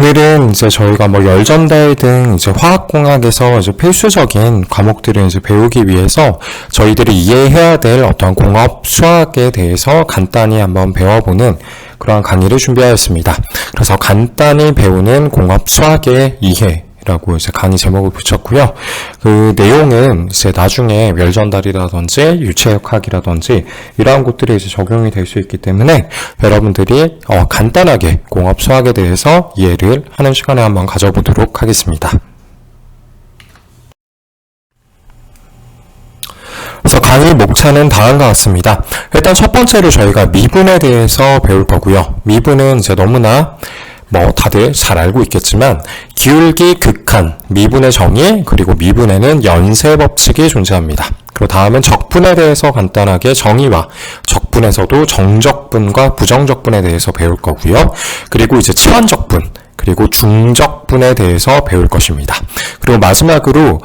오늘은 이제 저희가 뭐 열전달 등 이제 화학공학에서 이제 필수적인 과목들을 이제 배우기 위해서 저희들이 이해해야 될 어떤 공업 수학에 대해서 간단히 한번 배워보는 그러한 강의를 준비하였습니다. 그래서 간단히 배우는 공업 수학의 이해라고 이제 강의 제목을 붙였고요. 그 내용은 이제 나중에 열전달이라든지 유체역학이라든지 이러한 것들이 이제 적용이 될 수 있기 때문에 여러분들이 간단하게 공업 수학에 대해서 이해를 하는 시간을 한번 가져보도록 하겠습니다. 그래서 강의 목차는 다음과 같습니다. 일단 첫 번째로 저희가 미분에 대해서 배울 거고요. 미분은 이제 너무나 다들 잘 알고 있겠지만 기울기, 극한, 미분의 정의, 그리고 미분에는 연쇄 법칙이 존재합니다. 그리고 다음은 적분에 대해서 간단하게 정의와 적분에서도 정적분과 부정적분에 대해서 배울 거고요. 그리고 이제 치환적분, 그리고 중적분에 대해서 배울 것입니다. 그리고 마지막으로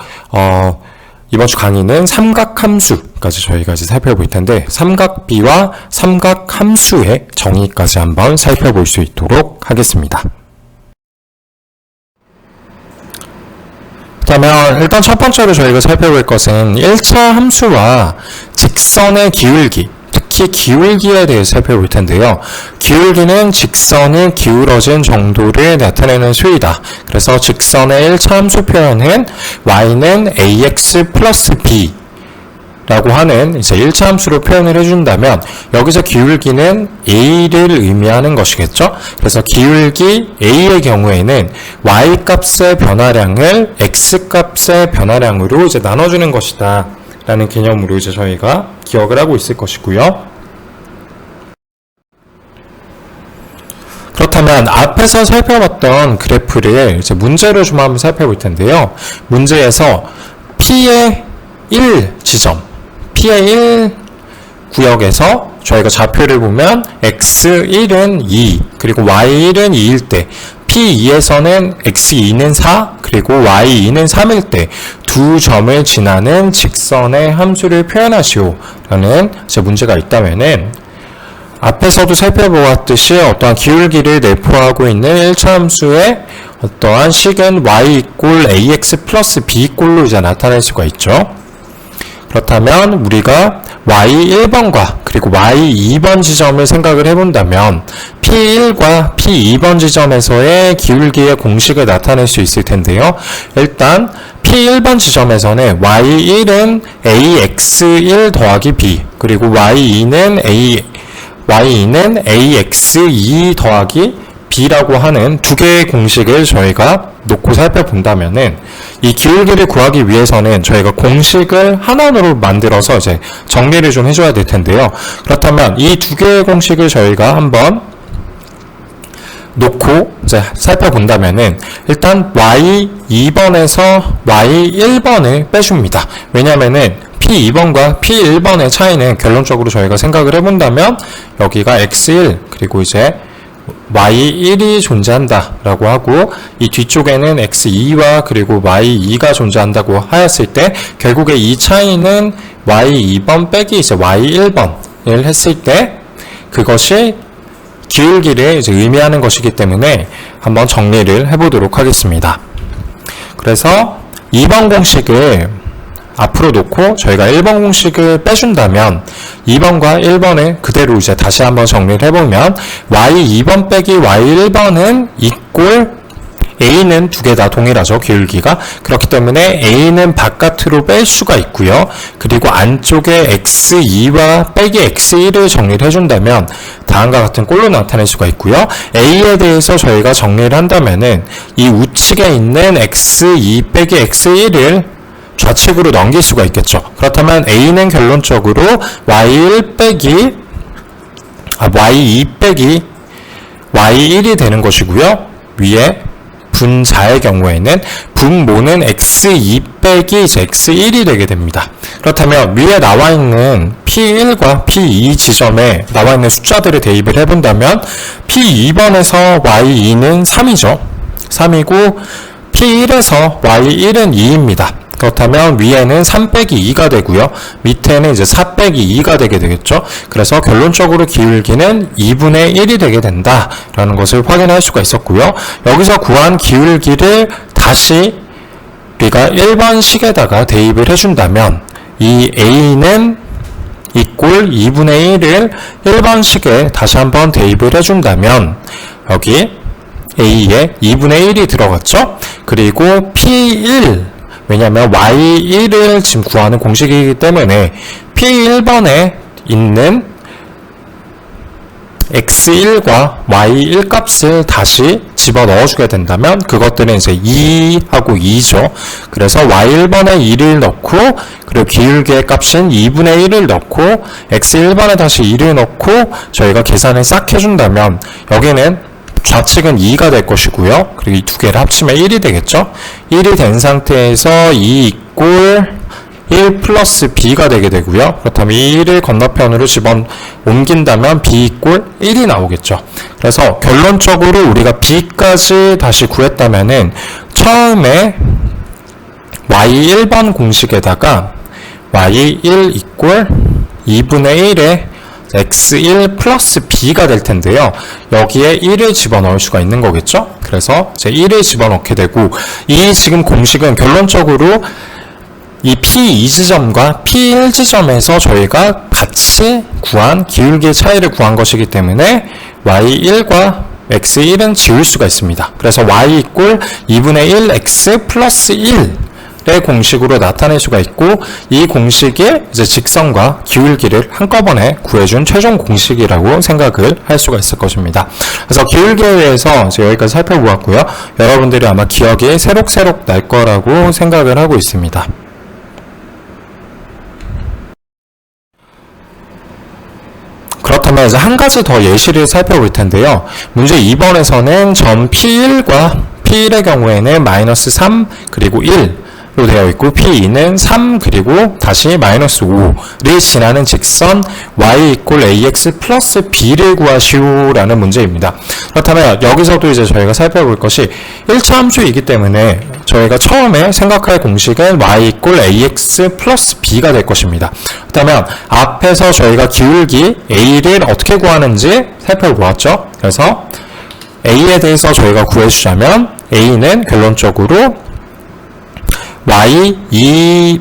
이번 주 강의는 삼각함수까지 저희가 이제 살펴볼 텐데 삼각비와 삼각함수의 정의까지 한번 살펴볼 수 있도록 하겠습니다. 그렇다면 일단 첫 번째로 저희가 살펴볼 것은 1차 함수와 직선의 기울기, 특히 기울기에 대해서 살펴볼 텐데요. 기울기는 직선이 기울어진 정도를 나타내는 수이다. 그래서 직선의 1차 함수 표현은 y는 ax 플러스 b 라고 하는 이제 1차 함수로 표현을 해준다면 여기서 기울기는 a를 의미하는 것이겠죠. 그래서 기울기 a의 경우에는 y 값의 변화량을 x 값의 변화량으로 이제 나눠주는 것이다 라는 개념으로 이제 저희가 기억을 하고 있을 것이고요. 그렇다면 앞에서 살펴봤던 그래프를 이제 문제로 좀 한번 살펴볼 텐데요. 문제에서 P의 1 지점, P의 1 구역에서 저희가 좌표를 보면 x1은 2, 그리고 y1은 2일 때 P2에서는 x2는 4, 그리고 y2는 3일 때 두 점을 지나는 직선의 함수를 표현하시오 라는 문제가 있다면은 앞에서도 살펴보았듯이 어떠한 기울기를 내포하고 있는 1차 함수의 어떠한 식은 y 이꼴 ax 플러스 b 꼴로 이제 나타낼 수가 있죠. 그렇다면 우리가 y1번과 그리고 y2번 지점을 생각을 해본다면 P1과 P2번 지점에서의 기울기의 공식을 나타낼 수 있을 텐데요. 일단 P1번 지점에서는 y1은 ax1 더하기 b, 그리고 y2는 ax2 더하기 b라고 하는 두 개의 공식을 저희가 놓고 살펴본다면은 이 기울기를 구하기 위해서는 저희가 공식을 하나로 만들어서 이제 정리를 좀 해줘야 될 텐데요. 그렇다면 이 두 개의 공식을 저희가 한번 놓고 이제 살펴본다면은 일단 y2번에서 y1번을 빼줍니다. 왜냐면은 P2번과 P1번의 차이는 결론적으로 저희가 생각을 해본다면 여기가 x1 그리고 이제 y1이 존재한다 라고 하고 이 뒤쪽에는 x2와 그리고 y2가 존재한다고 하였을 때 결국에 이 차이는 y2번 빼기 이제 y1번을 했을 때 그것이 기울기를 이제 의미하는 것이기 때문에 한번 정리를 해보도록 하겠습니다. 그래서 2번 공식을 앞으로 놓고 저희가 1번 공식을 빼준다면 2번과 1번을 그대로 이제 다시 한번 정리를 해보면 y2번 빼기 y1번은 이꼴 a는 두 개 다 동일하죠. 기울기가. 그렇기 때문에 a는 바깥으로 뺄 수가 있고요. 그리고 안쪽에 x2와 빼기 x1을 정리를 해준다면 다음과 같은 꼴로 나타낼 수가 있고요. a에 대해서 저희가 정리를 한다면은 이 우측에 있는 x2 빼기 x1을 좌측으로 넘길 수가 있겠죠. 그렇다면 a는 결론적으로 y2 빼기 y1이 되는 것이고요. 위에 분자의 경우에는 분모는 x2 빼기 x1이 되게 됩니다. 그렇다면 위에 나와 있는 P1과 P2 지점에 나와 있는 숫자들을 대입을 해본다면 P2번에서 y2는 3이죠. 3이고 P1에서 y1은 2입니다. 그렇다면 위에는 3 빼기 2가 되고요. 밑에는 이제 4 빼기 2가 되게 되겠죠. 그래서 결론적으로 기울기는 2분의 1이 되게 된다라는 것을 확인할 수가 있었고요. 여기서 구한 기울기를 다시 우리가 1번식에다가 대입을 해준다면 이 A는 이꼴 2분의 1을 1번식에 다시 한번 대입을 해준다면 여기 A에 2분의 1이 들어갔죠. 그리고 P1, 왜냐하면 Y1을 지금 구하는 공식이기 때문에 P1번에 있는 X1과 Y1 값을 다시 집어 넣어주게 된다면 그것들은 이제 2하고 2죠. 그래서 Y1번에 2를 넣고 그리고 기울기의 값인 2분의 1을 넣고 X1번에 다시 2를 넣고 저희가 계산을 싹 해준다면 여기는 좌측은 2가 될 것이고요. 그리고 이 두 개를 합치면 1이 되겠죠. 1이 된 상태에서 2 이꼴 1 플러스 b가 되게 되고요. 그렇다면 1을 건너편으로 옮긴다면 b 이꼴 1이 나오겠죠. 그래서 결론적으로 우리가 b까지 다시 구했다면은 처음에 y1번 공식에다가 y1 이꼴 2분의 1에 x1 플러스 b가 될 텐데요. 여기에 1을 집어넣을 수가 있는 거겠죠. 그래서 이제 1을 집어넣게 되고 이 지금 공식은 결론적으로 이 P2지점과 P1지점에서 저희가 같이 구한 기울기의 차이를 구한 것이기 때문에 Y1과 X1은 지울 수가 있습니다. 그래서 Y 이꼴 2분의 1 X 플러스 1의 공식으로 나타낼 수가 있고 이 공식이 이제 직선과 기울기를 한꺼번에 구해준 최종 공식이라고 생각을 할 수가 있을 것입니다. 그래서 기울기에 대해서 이제 여기까지 살펴보았고요. 여러분들이 아마 기억이 새록새록 날 거라고 생각을 하고 있습니다. 그렇다면 이제 한 가지 더 예시를 살펴볼 텐데요. 문제 2번에서는 점 P1과 P1의 경우에는 마이너스 3 그리고 1로 되어 있고 P2는 3 그리고 다시 마이너스 5를 지나는 직선 y 이꼴 ax 플러스 b를 구하시오라는 문제입니다. 그렇다면 여기서도 이제 저희가 살펴볼 것이 1차 함수이기 때문에 저희가 처음에 생각할 공식은 y 이꼴 ax 플러스 b가 될 것입니다. 그렇다면 앞에서 저희가 기울기 a를 어떻게 구하는지 살펴보았죠. 그래서 a에 대해서 저희가 구해주자면 a는 결론적으로 y2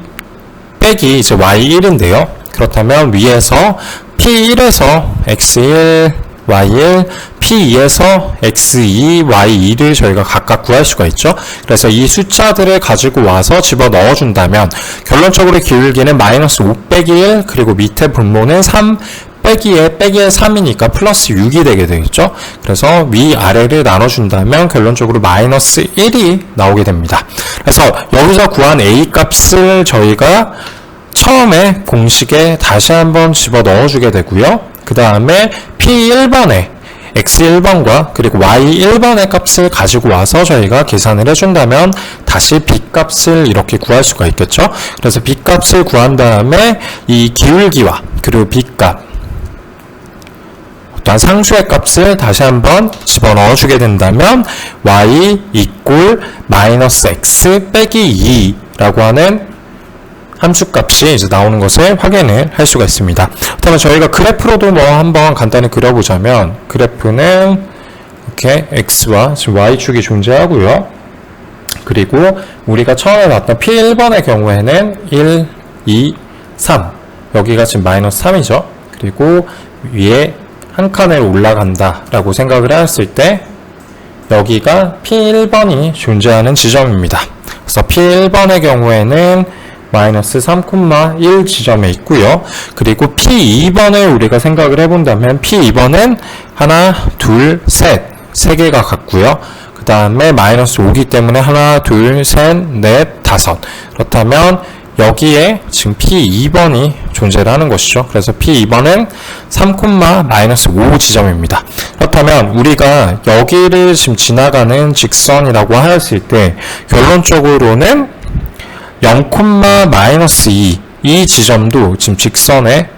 빼기 이제 y1인데요. 그렇다면 위에서 p1에서 x1, y1, p2에서 x2, y2를 저희가 각각 구할 수가 있죠. 그래서 이 숫자들을 가지고 와서 집어 넣어준다면 결론적으로 기울기는 마이너스 5 빼기 1 그리고 밑에 분모는 3 빼기에 3이니까 플러스 6이 되게 되겠죠. 그래서 위아래를 나눠준다면 결론적으로 마이너스 1이 나오게 됩니다. 그래서 여기서 구한 a 값을 저희가 처음에 공식에 다시 한번 집어 넣어주게 되고요. 그 다음에 P1번에 X1번과 그리고 Y1번의 값을 가지고 와서 저희가 계산을 해준다면 다시 B값을 이렇게 구할 수가 있겠죠. 그래서 B값을 구한 다음에 이 기울기와 그리고 B값 어떠한 상수의 값을 다시 한번 집어넣어 주게 된다면 y 이꼴 마이너스 x 빼기 2라고 하는 함수값이 이제 나오는 것을 확인을 할 수가 있습니다. 그렇다면 저희가 그래프로도 뭐 한번 간단히 그려보자면 그래프는 이렇게 x와 지금 y축이 존재하고요. 그리고 우리가 처음에 봤던 P1번의 경우에는 1, 2, 3 여기가 지금 마이너스 3이죠. 그리고 위에 한 칸을 올라간다 라고 생각을 했을 때 여기가 P1번이 존재하는 지점입니다. 그래서 P1번의 경우에는 마이너스 3,1 지점에 있고요. 그리고 P2번을 우리가 생각을 해본다면 P2번은 하나, 둘, 셋, 세 개가 같고요. 그 다음에 마이너스 5기 때문에 하나, 둘, 셋, 넷, 다섯. 그렇다면 여기에 지금 P2번이 존재를 하는 것이죠. 그래서 P2번은 3,-5 지점입니다. 그렇다면 우리가 여기를 지금 지나가는 직선이라고 하였을 때 결론적으로는 0,-2 이 지점도 지금 직선의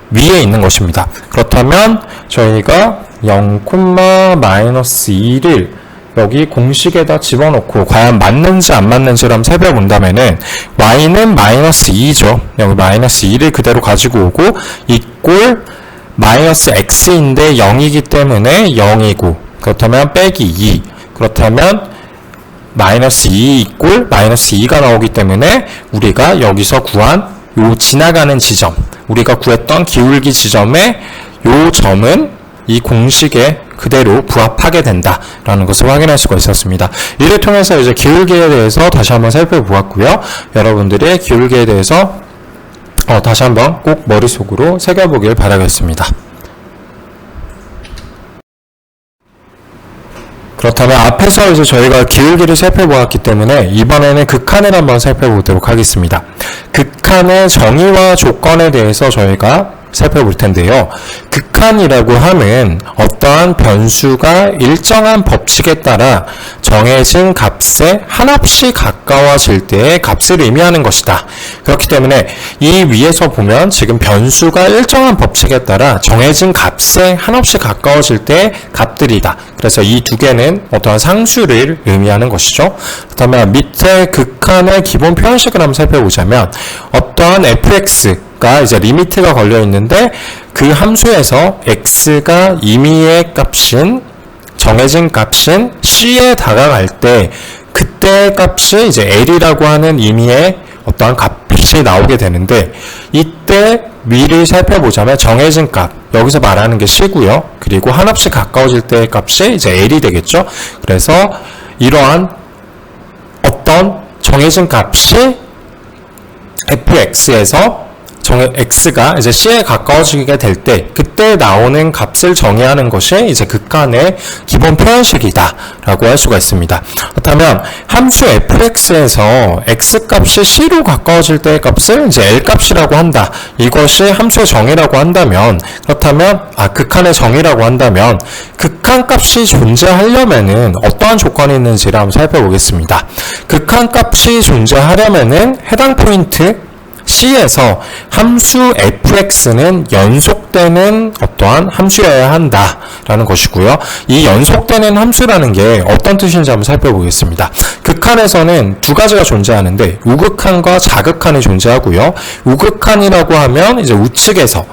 위에 있는 것입니다. 그렇다면 저희가 0,-2를 여기 공식에다 집어넣고 과연 맞는지 안 맞는지를 한번 살펴본다면은 y는 마이너스 2죠. 여기 마이너스 2를 그대로 가지고 오고 이꼴 마이너스 x인데 0이기 때문에 0이고 그렇다면 빼기 2 그렇다면 마이너스 2 이꼴 마이너스 2가 나오기 때문에 우리가 여기서 구한 요 지나가는 지점 우리가 구했던 기울기 지점의 요 점은 이 공식에 그대로 부합하게 된다라는 것을 확인할 수가 있었습니다. 이를 통해서 이제 기울기에 대해서 다시 한번 살펴보았고요. 여러분들의 기울기에 대해서 다시 한번 꼭 머릿속으로 새겨보길 바라겠습니다. 그렇다면 앞에서 이제 저희가 기울기를 살펴보았기 때문에 이번에는 극한을 한번 살펴보도록 하겠습니다. 극한의 정의와 조건에 대해서 저희가 살펴볼 텐데요. 극한이라고 하면 어떠한 변수가 일정한 법칙에 따라 정해진 값에 한없이 가까워질 때의 값을 의미하는 것이다. 그렇기 때문에 이 위에서 보면 지금 변수가 일정한 법칙에 따라 정해진 값에 한없이 가까워질 때의 값들이다. 그래서 이 두 개는 어떠한 상수를 의미하는 것이죠. 그렇다면 밑에 극한의 기본 표현식을 한번 살펴보자면 어떠한 fx가 이제 리미트가 걸려 있는데 그 함수에서 x가 임의의 값인 정해진 값인 c에 다가갈 때 그때 값이 이제 l이라고 하는 임의의 어떠한 값이 나오게 되는데 이때 위를 살펴보자면 정해진 값 여기서 말하는 게 c고요. 그리고 한없이 가까워질 때의 값이 이제 l이 되겠죠. 그래서 이러한 어떤 정해진 값이 fx에서 x가 이제 c에 가까워지게 될 때 그때 나오는 값을 정의하는 것이 이제 극한의 기본 표현식이다 라고 할 수가 있습니다. 그렇다면 함수 fx에서 x값이 c로 가까워질 때의 값을 이제 l값이라고 한다. 이것이 함수의 정의라고 한다면 그렇다면 극한의 정의라고 한다면 극한값이 존재하려면은 어떠한 조건이 있는지를 한번 살펴보겠습니다. 극한값이 존재하려면은 해당 포인트 C에서 함수 fx는 연속되는 어떠한 함수여야 한다라는 것이고요. 이 연속되는 함수라는 게 어떤 뜻인지 한번 살펴보겠습니다. 극한에서는 두 가지가 존재하는데 우극한과 자극한이 존재하고요. 우극한이라고 하면 이제 우측에서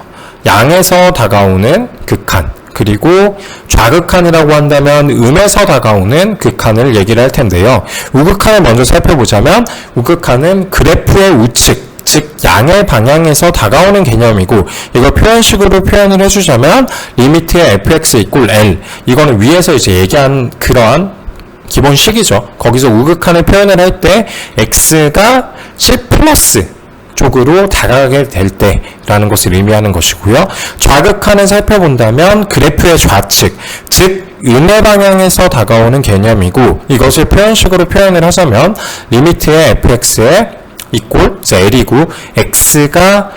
양에서 다가오는 극한 그리고 좌극한이라고 한다면 음에서 다가오는 극한을 얘기를 할 텐데요. 우극한을 먼저 살펴보자면 우극한은 그래프의 우측 즉 양의 방향에서 다가오는 개념이고 이거 표현식으로 표현을 해주자면 리미트의 fx 이꼴 l 이거는 위에서 이제 얘기한 그러한 기본식이죠. 거기서 우극한을 표현을 할 때 x가 c 플러스 쪽으로 다가가게 될 때라는 것을 의미하는 것이고요. 좌극한을 살펴본다면 그래프의 좌측 즉 음의 방향에서 다가오는 개념이고 이것을 표현식으로 표현을 하자면 리미트의 fx의 이꼴 l이고 x가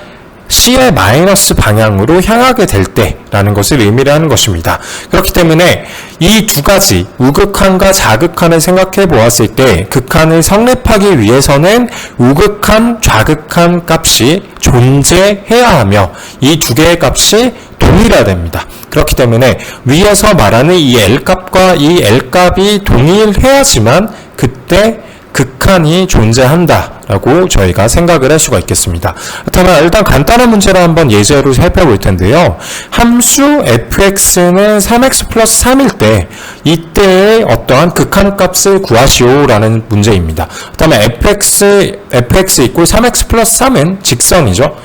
c의 마이너스 방향으로 향하게 될 때라는 것을 의미를 하는 것입니다. 그렇기 때문에 이 두 가지 우극한과 자극한을 생각해 보았을 때 극한을 성립하기 위해서는 우극한, 좌극한 값이 존재해야 하며 이 두 개의 값이 동일해야 됩니다. 그렇기 때문에 위에서 말하는 이 L값과 이 L값이 동일해야지만 그때 극한이 존재한다라고 저희가 생각을 할 수가 있겠습니다. 그렇다면 일단 간단한 문제를 한번 예제로 살펴볼 텐데요. 함수 fx는 3x 플러스 3일 때 이때의 어떠한 극한값을 구하시오라는 문제입니다. 그렇다면 fx 이꼴 3x 플러스 3은 직선이죠.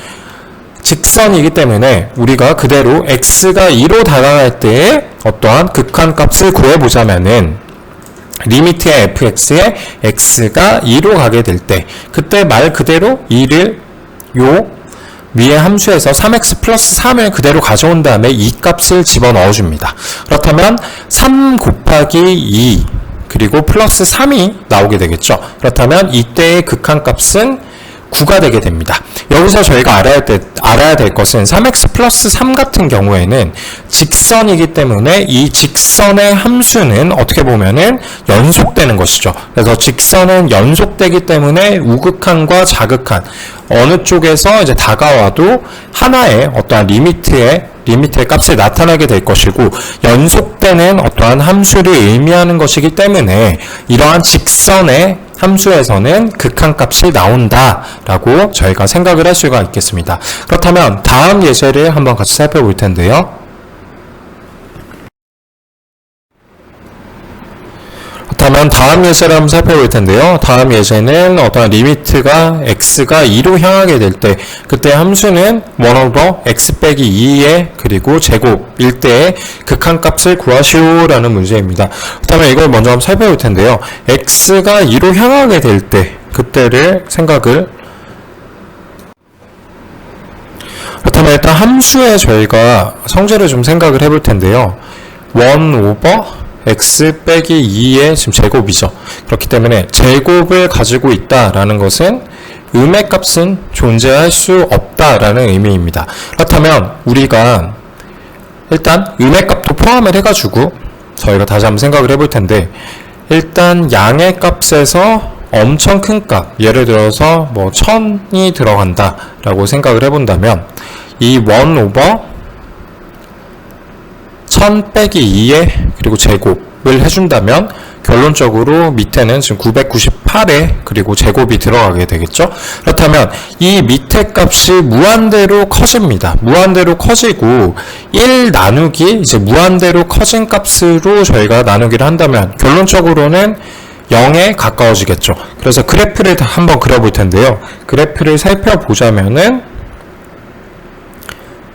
직선이기 때문에 우리가 그대로 x가 2로 다가갈 때의 어떠한 극한값을 구해보자면은 리미트의 fx에 x가 2로 가게 될 때 그때 말 그대로 2를 요 위의 함수에서 3x 플러스 3을 그대로 가져온 다음에 이 값을 집어넣어 줍니다. 그렇다면 3 곱하기 2 그리고 플러스 3이 나오게 되겠죠. 그렇다면 이때의 극한값은 9가 되게 됩니다. 여기서 저희가 알아야 될 것은 3x 플러스 3 같은 경우에는 직선이기 때문에 이 직선의 함수는 어떻게 보면은 연속되는 것이죠. 그래서 직선은 연속되기 때문에 우극한과 자극한 어느 쪽에서 이제 다가와도 하나의 어떠한 리미트의 리미트의 값이 나타나게 될 것이고 연속되는 어떠한 함수를 의미하는 것이기 때문에 이러한 직선의 함수에서는 극한값이 나온다라고 저희가 생각을 할 수가 있겠습니다. 그렇다면 다음 예제를 한번 같이 살펴볼 텐데요. 그렇다면 다음 예제를 한번 살펴볼 텐데요. 다음 예제는 어떤 리미트가 x가 2로 향하게 될 때 그때 함수는 1 x 빼기 2의 그리고 제곱일 때의 극한값을 구하시오라는 문제입니다. 그렇다면 이걸 먼저 한번 살펴볼 텐데요. x가 2로 향하게 될 때 그때를 생각을 그렇다면 일단 함수에 저희가 성질을 좀 생각을 해볼 텐데요. 1 x 빼기 2의 지금 제곱이죠. 그렇기 때문에 제곱을 가지고 있다라는 것은 음의 값은 존재할 수 없다라는 의미입니다. 그렇다면 우리가 일단 음의 값도 포함을 해가지고 저희가 다시 한번 생각을 해볼 텐데 일단 양의 값에서 엄청 큰 값, 예를 들어서 뭐 1000이 들어간다 라고 생각을 해본다면 이 1 1000 빼기 2의 그리고 제곱을 해준다면 결론적으로 밑에는 지금 998에 그리고 제곱이 들어가게 되겠죠. 그렇다면 이 밑에 값이 무한대로 커집니다. 무한대로 커지고 1 나누기 이제 무한대로 커진 값으로 저희가 나누기를 한다면 결론적으로는 0에 가까워지겠죠. 그래서 그래프를 한번 그려볼 텐데요. 그래프를 살펴보자면은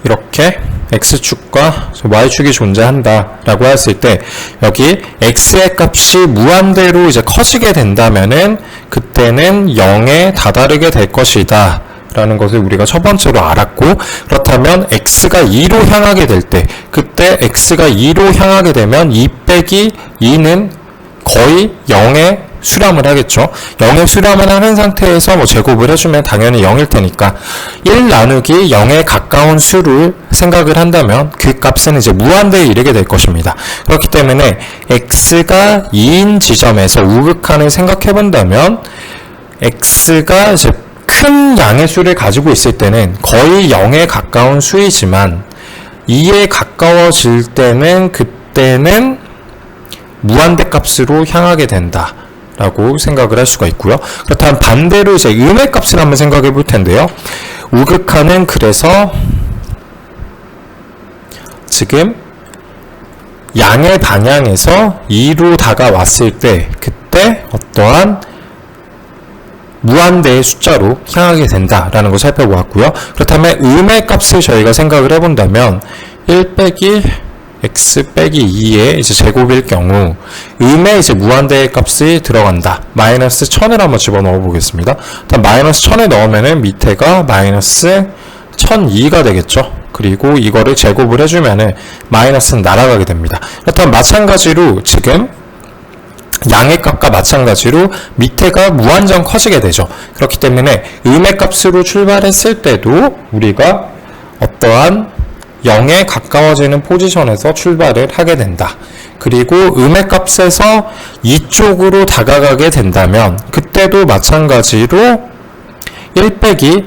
이렇게 x축과 y축이 존재한다 라고 했을 때 여기 x의 값이 무한대로 이제 커지게 된다면은 그때는 0에 다다르게 될 것이다 라는 것을 우리가 첫 번째로 알았고 그렇다면 x가 2로 향하게 될 때 그때 x가 2로 향하게 되면 2 빼기 2는 거의 0에 수렴을 하겠죠. 0에 수렴을 하는 상태에서 뭐 제곱을 해주면 당연히 0일 테니까 1 나누기 0에 가까운 수를 생각을 한다면 그 값은 이제 무한대에 이르게 될 것입니다. 그렇기 때문에 x가 2인 지점에서 우극한을 생각해 본다면 x가 이제 큰 양의 수를 가지고 있을 때는 거의 0에 가까운 수이지만 2에 가까워질 때는 그때는 무한대 값으로 향하게 된다 라고 생각을 할 수가 있고요. 그렇다면 반대로 이제 음의 값을 한번 생각해 볼 텐데요. 우극한은 그래서 지금 양의 방향에서 2로 다가왔을 때 그때 어떠한 무한대의 숫자로 향하게 된다라는 걸 살펴보았고요. 그렇다면 음의 값을 저희가 생각을 해본다면 1 빼기 x 빼기 2의 이제 제곱일 경우 음의 이제 무한대의 값이 들어간다. 마이너스 1000을 한번 집어넣어 보겠습니다. 일단 마이너스 1000을 넣으면은 밑에가 마이너스 1002가 되겠죠. 그리고 이거를 제곱을 해주면은 마이너스는 날아가게 됩니다. 그렇다면 마찬가지로 지금 양의 값과 마찬가지로 밑에가 무한정 커지게 되죠. 그렇기 때문에 음의 값으로 출발했을 때도 우리가 어떠한 0에 가까워지는 포지션에서 출발을 하게 된다. 그리고 음의 값에서 이쪽으로 다가가게 된다면 그때도 마찬가지로 1 빼기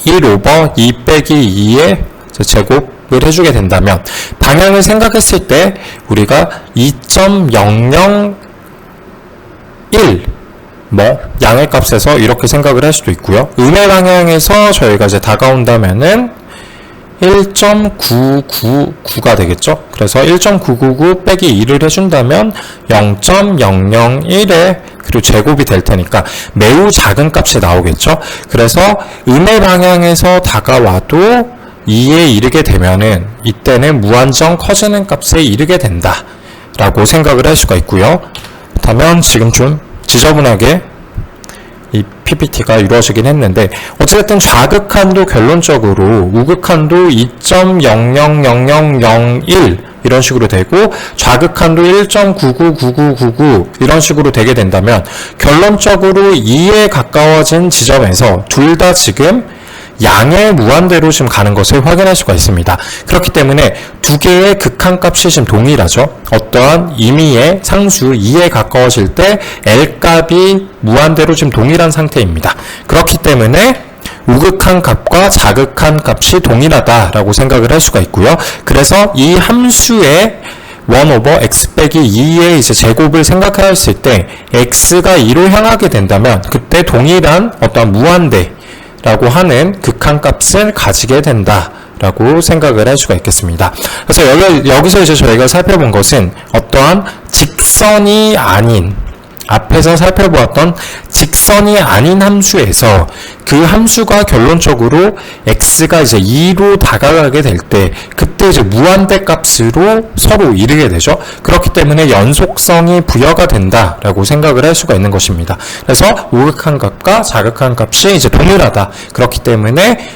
1 오버 2 빼기 2의 제곱을 해주게 된다면 방향을 생각했을 때 우리가 2.001 양의 값에서 이렇게 생각을 할 수도 있고요. 음의 방향에서 저희가 이제 다가온다면은 1.999가 되겠죠. 그래서 1.999 빼기 2를 해준다면 0.001에 그리고 제곱이 될 테니까 매우 작은 값이 나오겠죠. 그래서 음의 방향에서 다가와도 2에 이르게 되면은 이때는 무한정 커지는 값에 이르게 된다 라고 생각을 할 수가 있고요. 그렇다면 지금 좀 지저분하게 이 PPT가 이루어지긴 했는데 어쨌든 좌극한도 결론적으로 우극한도 2.000001 이런 식으로 되고 좌극한도 1.999999 이런 식으로 되게 된다면 결론적으로 2에 가까워진 지점에서 둘 다 지금 양의 무한대로 지금 가는 것을 확인할 수가 있습니다. 그렇기 때문에 두 개의 극한값이 지금 동일하죠. 어떠한 임의의 상수 2에 가까워질 때 L값이 무한대로 지금 동일한 상태입니다. 그렇기 때문에 우극한 값과 자극한 값이 동일하다라고 생각을 할 수가 있고요. 그래서 이 함수의 1 오버 x 빼기 2의 이제 제곱을 생각했을 때 x가 2로 향하게 된다면 그때 동일한 어떤 무한대라고 하는 극한값을 가지게 된다라고 생각을 할 수가 있겠습니다. 그래서 여기서 이제 저희가 살펴본 것은 어떠한 직선이 아닌 앞에서 살펴보았던 직선이 아닌 함수에서 그 함수가 결론적으로 x가 이제 2로 다가가게 될 때 그때 이제 무한대 값으로 서로 이르게 되죠. 그렇기 때문에 연속성이 부여가 된다라고 생각을 할 수가 있는 것입니다. 그래서 우극한 값과 자극한 값이 이제 동일하다. 그렇기 때문에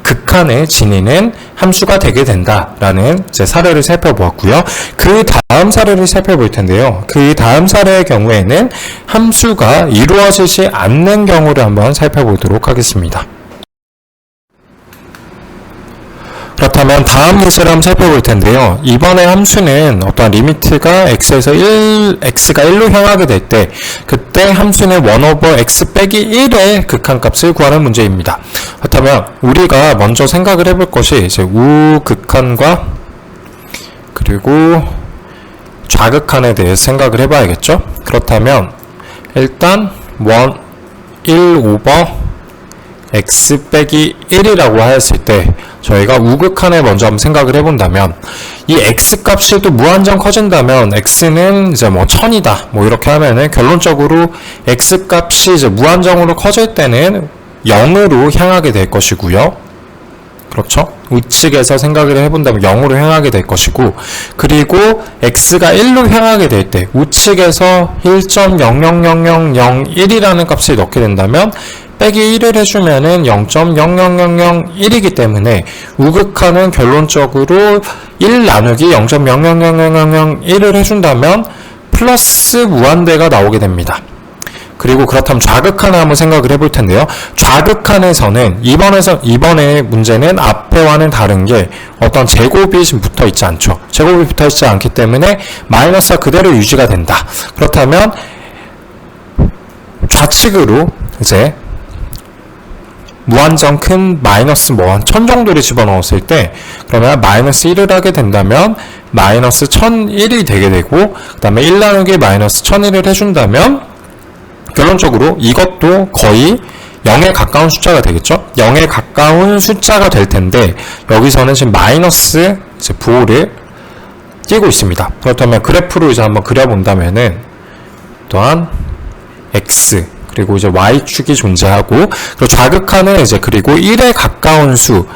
극한을 지니는 함수가 되게 된다라는 이제 사례를 살펴보았고요. 그 다음 사례를 살펴볼 텐데요. 그 다음 사례의 경우에는 함수가 이루어지지 않는 경우를 한번 살펴보도록 하겠습니다. 그렇다면 다음 예제를 한번 살펴볼 텐데요. 이번에 함수는 어떤 리미트가 x에서 x가 1로 향하게 될 때 그때 함수는 1 오버 x 빼기 1의 극한값을 구하는 문제입니다. 그렇다면 우리가 먼저 생각을 해볼 것이 이제 우극한과 그리고 좌극한에 대해서 생각을 해봐야겠죠. 그렇다면 일단 1 오버 x 빼기 1이라고 하였을 때 저희가 우극한에 먼저 한번 생각을 해본다면 이 x 값이 또 무한정 커진다면 x는 이제 뭐 1000이다 뭐 이렇게 하면은 결론적으로 x 값이 이제 무한정으로 커질 때는 0으로 향하게 될 것이고요. 그렇죠? 우측에서 생각을 해본다면 0으로 향하게 될 것이고 그리고 x가 1로 향하게 될 때 우측에서 1.0000001이라는 값을 넣게 된다면 빼기 1을 해주면은 0.00001이기 때문에 우극한은 결론적으로 1 나누기 0.0000001을 해준다면 플러스 무한대가 나오게 됩니다. 그리고 그렇다면 좌극한을 한번 생각을 해볼 텐데요. 좌극한에서는 이번에 문제는 앞에와는 다른 게 어떤 제곱이 붙어 있지 않죠. 제곱이 붙어 있지 않기 때문에 마이너스가 그대로 유지가 된다. 그렇다면 좌측으로 이제 무한정 큰 마이너스 한 1000 정도를 집어넣었을 때 그러면 마이너스 1을 하게 된다면 마이너스 1001이 되게 되고 그 다음에 1 나누기 마이너스 1001을 해준다면 결론적으로 이것도 거의 0에 가까운 숫자가 되겠죠. 0에 가까운 숫자가 될 텐데 여기서는 지금 마이너스 이제 부호를 띄고 있습니다. 그렇다면 그래프로 이제 한번 그려본다면은 또한 x 그리고 이제 y축이 존재하고 그리고 좌극한은 이제 그리고 1에 가까운 수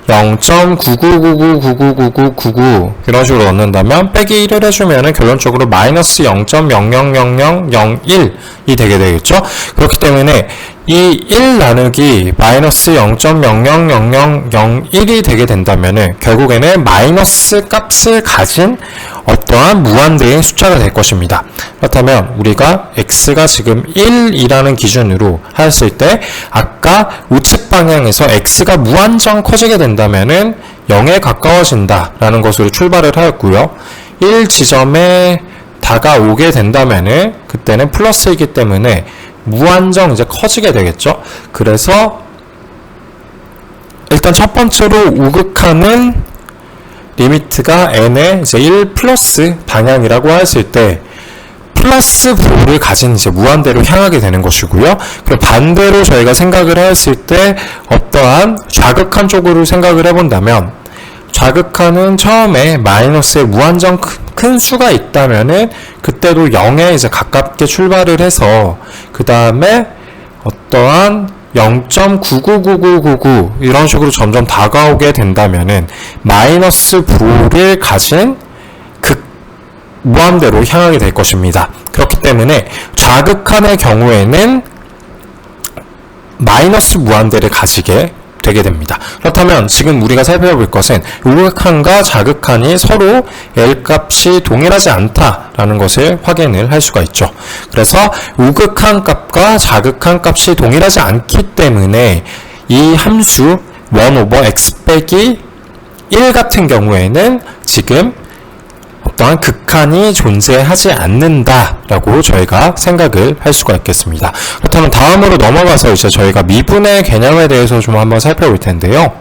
0.99999999 이런 식으로 넣는다면 빼기 1을 해주면은 결론적으로 마이너스 0.000001이 되게 되겠죠. 그렇기 때문에 이 1 나누기 마이너스 0.000001이 되게 된다면은 결국에는 마이너스 값을 가진 어떠한 무한대의 숫자가 될 것입니다. 그렇다면 우리가 x가 지금 1이라는 기준으로 하였을 때 아까 우측 방향에서 x가 무한정 커지게 된다면은 0에 가까워진다라는 것으로 출발을 하였고요. 1 지점에 다가오게 된다면은 그때는 플러스이기 때문에 무한정 이제 커지게 되겠죠. 그래서 일단 첫 번째로 우극한은 리미트가 n의 이제 1 플러스 방향이라고 했을 때 플러스 부호를 가진 이제 무한대로 향하게 되는 것이고요. 그리고 반대로 저희가 생각을 했을 때 어떠한 좌극한 쪽으로 생각을 해본다면 좌극한은 처음에 마이너스의 무한정 큰 수가 있다면은 그때도 0에 이제 가깝게 출발을 해서 그 다음에 어떠한 0.999999 이런 식으로 점점 다가오게 된다면은 마이너스 부호를 가진 무한대로 향하게 될 것입니다. 그렇기 때문에 좌극한의 경우에는 마이너스 무한대를 가지게 되게 됩니다. 그렇다면 지금 우리가 살펴볼 것은 우극한과 좌극한이 서로 L 값이 동일하지 않다라는 것을 확인을 할 수가 있죠. 그래서 우극한 값과 좌극한 값이 동일하지 않기 때문에 이 함수 1 오버 x 빼기 1 같은 경우에는 지금 어떠한 극한이 존재하지 않는다라고 저희가 생각을 할 수가 있겠습니다. 그렇다면 다음으로 넘어가서 이제 저희가 미분의 개념에 대해서 좀 한번 살펴볼 텐데요.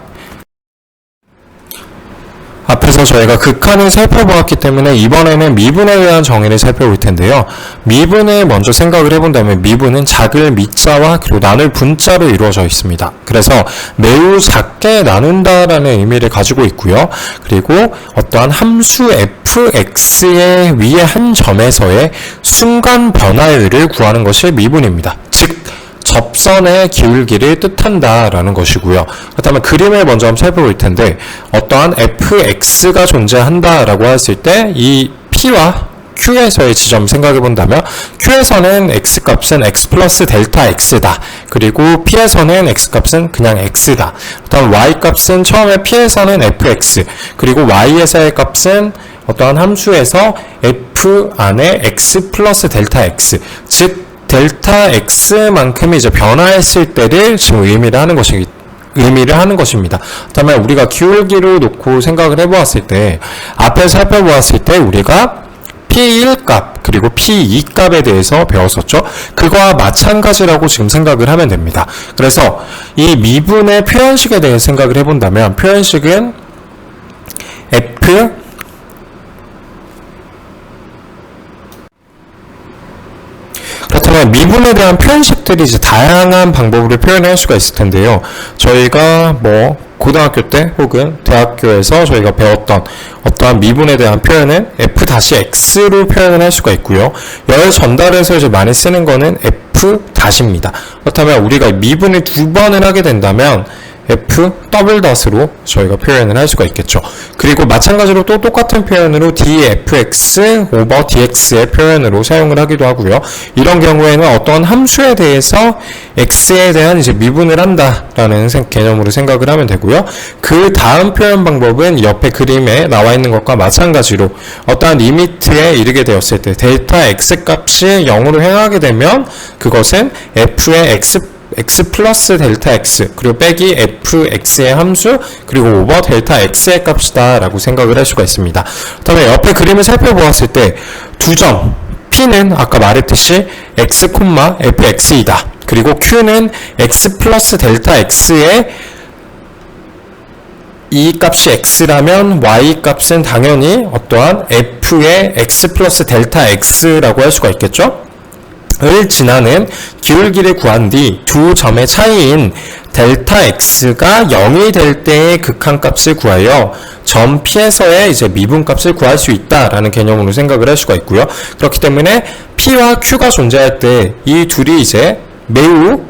앞에서 저희가 극한을 살펴보았기 때문에 이번에는 미분에 대한 정의를 살펴볼 텐데요. 미분을 먼저 생각을 해본다면 미분은 작을 미자와 그리고 나눌 분자로 이루어져 있습니다. 그래서 매우 작게 나눈다라는 의미를 가지고 있고요. 그리고 어떠한 함수 fx의 위의 한 점에서의 순간 변화율을 구하는 것이 미분입니다. 즉 접선의 기울기를 뜻한다라는 것이고요. 그렇다면 그림을 먼저 한번 살펴볼 텐데 어떠한 fx가 존재한다라고 했을 때 이 p와 q에서의 지점 생각해 본다면 q에서는 x값은 x 플러스 델타 x다. 그리고 p에서는 x값은 그냥 x다. 그다음 y값은 처음에 p에서는 fx 그리고 y에서의 값은 어떠한 함수에서 f 안에 x 플러스 델타 x 즉 델타 x만큼이 이제 변화했을 때를 지금 의미를 하는 것입니다. 그다음에 우리가 기울기로 놓고 생각을 해보았을 때 앞에 살펴보았을 때 우리가 P1 값 그리고 P2 값에 대해서 배웠었죠. 그거와 마찬가지라고 지금 생각을 하면 됩니다. 그래서 이 미분의 표현식에 대해 생각을 해본다면 표현식은 F 그렇다면 미분에 대한 표현식들이 이제 다양한 방법으로 표현할 수가 있을 텐데요. 저희가 고등학교 때 혹은 대학교에서 저희가 배웠던 어떠한 미분에 대한 표현은 f-x로 표현을 할 수가 있고요. 열 전달에서 이제 많이 쓰는 거는 f-입니다. 그렇다면 우리가 미분을 두 번을 하게 된다면 f 더블닷으로 저희가 표현을 할 수가 있겠죠. 그리고 마찬가지로 또 똑같은 표현으로 dfx 오버 dx의 표현으로 사용을 하기도 하고요. 이런 경우에는 어떤 함수에 대해서 x에 대한 이제 미분을 한다라는 개념으로 생각을 하면 되고요. 그 다음 표현 방법은 옆에 그림에 나와 있는 것과 마찬가지로 어떠한 리미트에 이르게 되었을 때 델타 x 값이 0으로 향하게 되면 그것은 f의 x 플러스 델타 x 그리고 빼기 fx의 함수 그리고 오버 델타 x의 값이다 라고 생각을 할 수가 있습니다. 그다음에 옆에 그림을 살펴보았을 때 두 점 p는 아까 말했듯이 x, fx이다. 그리고 q는 x 플러스 델타 x의 이 값이 x라면 y 값은 당연히 어떠한 f의 x 플러스 델타 x라고 할 수가 있겠죠. 을 지나는 기울기를 구한 뒤 두 점의 차이인 델타 x가 0이 될 때의 극한값을 구하여 점 P에서의 이제 미분값을 구할 수 있다라는 개념으로 생각을 할 수가 있고요. 그렇기 때문에 P와 Q가 존재할 때 이 둘이 이제 매우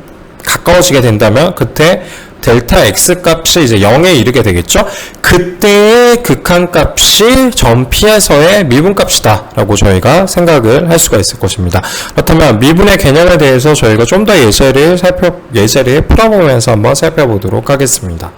가까워지게 된다면 그때 델타 x 값이 이제 0에 이르게 되겠죠. 그때의 극한값이 점 P에서의 미분값이다 라고 저희가 생각을 할 수가 있을 것입니다. 그렇다면 미분의 개념에 대해서 저희가 좀 더 예제를 풀어보면서 한번 살펴보도록 하겠습니다.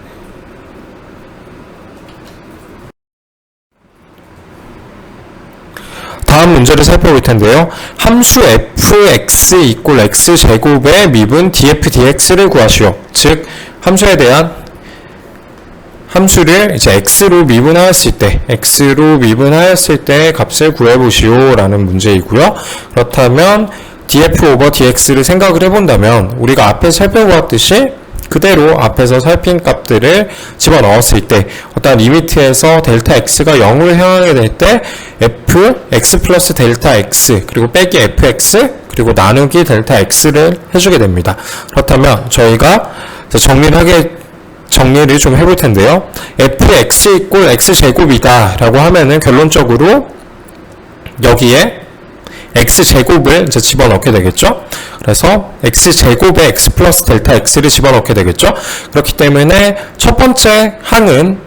다음 문제를 살펴볼 텐데요. 함수 fx 이꼴 x제곱의 미분 df dx를 구하시오. 즉 함수에 대한 함수를 이제 x로 미분하였을 때 값을 구해보시오 라는 문제이고요. 그렇다면 df 오버 dx를 생각을 해본다면 우리가 앞에 살펴보았듯이 그대로 앞에서 살핀 값들을 집어넣었을 때 어떤 리미트에서 델타 x가 0으로 향하게 될 때 x 플러스 델타 x 그리고 빼기 fx 그리고 나누기 델타 x를 해주게 됩니다. 그렇다면 저희가 정리를 좀 해볼 텐데요. fx 이꼴 x제곱이다 라고 하면은 결론적으로 여기에 x제곱을 이제 집어넣게 되겠죠. 그래서 x제곱에 x 플러스 델타 x를 집어넣게 되겠죠. 그렇기 때문에 첫 번째 항은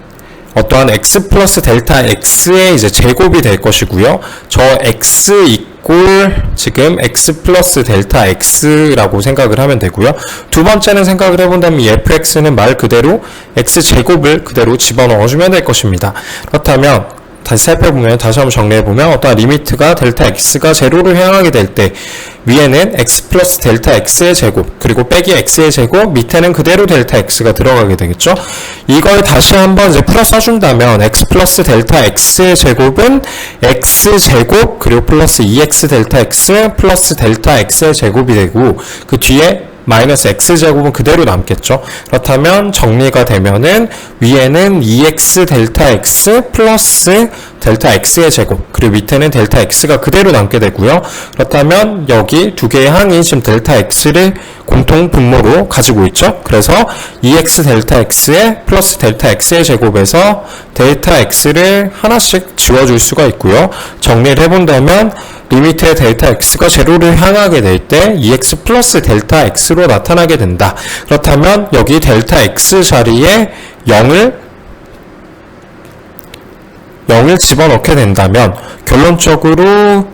어떠한 x 플러스 델타 x의 이제 제곱이 될 것이고요. 저 x 이꼴 지금 x 플러스 델타 x라고 생각을 하면 되고요. 두 번째는 생각을 해본다면 이 fx는 말 그대로 x제곱을 그대로 집어넣어주면 될 것입니다. 그렇다면 다시 살펴보면, 다시 한번 정리해보면, 어떠한 리미트가 델타 x가 제로를 향하게 될 때, 위에는 x 플러스 델타 x의 제곱, 그리고 빼기 x의 제곱, 밑에는 그대로 델타 x가 들어가게 되겠죠? 이걸 다시 한번 이제 풀어 써준다면, x 플러스 델타 x의 제곱은 x 제곱, 그리고 플러스 2x 델타 x, 플러스 델타 x의 제곱이 되고, 그 뒤에 마이너스 x제곱은 그대로 남겠죠. 그렇다면 정리가 되면은 위에는 2x 델타 x 플러스 델타 x의 제곱, 그리고 밑에는 델타 x가 그대로 남게 되고요. 그렇다면 여기 두 개의 항이 지금 델타 x를 공통 분모로 가지고 있죠. 그래서 2x 델타 x에 플러스 델타 x의 제곱에서 델타 x를 하나씩 지워줄 수가 있고요. 정리를 해본다면 리미트의 델타 x가 제로를 향하게 될 때 2x 플러스 델타 x로 나타나게 된다. 그렇다면 여기 델타 x 자리에 0을 집어넣게 된다면 결론적으로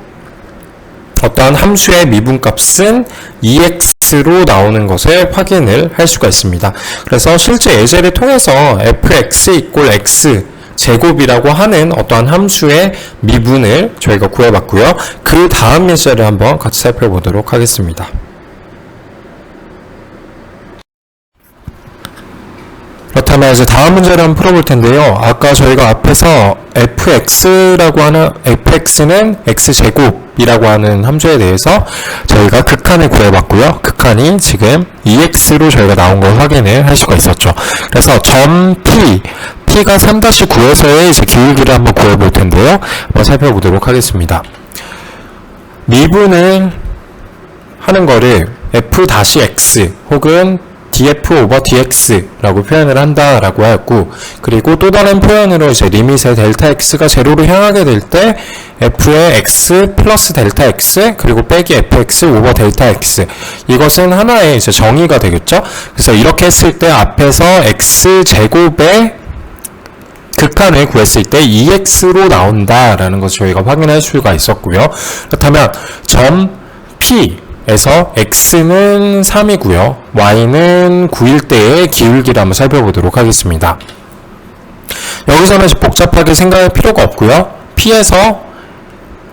어떠한 함수의 미분값은 2x로 나오는 것을 확인을 할 수가 있습니다. 그래서 실제 예제를 통해서 fx 이꼴 x 제곱이라고 하는 어떠한 함수의 미분을 저희가 구해봤고요. 그 다음 예제를 한번 같이 살펴보도록 하겠습니다. 그렇다면 이제 다음 문제를 한번 풀어볼 텐데요. 아까 저희가 앞에서 fx라고 하는, fx는 x제곱이라고 하는 함수에 대해서 저희가 극한을 구해봤고요. 극한이 지금 2x로 저희가 나온 걸 확인을 할 수가 있었죠. 그래서 점 P가 3-9에서의 이제 기울기를 한번 구해볼 텐데요. 한번 살펴보도록 하겠습니다. 미분을 하는 거를 f-x 혹은 df 오버 dx라고 표현을 한다라고 하였고, 그리고 또 다른 표현으로 이제 리밋의 델타 x가 제로로 향하게 될 때 f의 x 플러스 델타 x 그리고 빼기 fx 오버 델타 x, 이것은 하나의 이제 정의가 되겠죠. 그래서 이렇게 했을 때 앞에서 x 제곱의 극한을 구했을 때 2x로 나온다라는 것을 저희가 확인할 수가 있었고요. 그렇다면 점 P에서 x는 3이고요. y는 9일 때의 기울기를 한번 살펴보도록 하겠습니다. 여기서는 복잡하게 생각할 필요가 없고요. P에서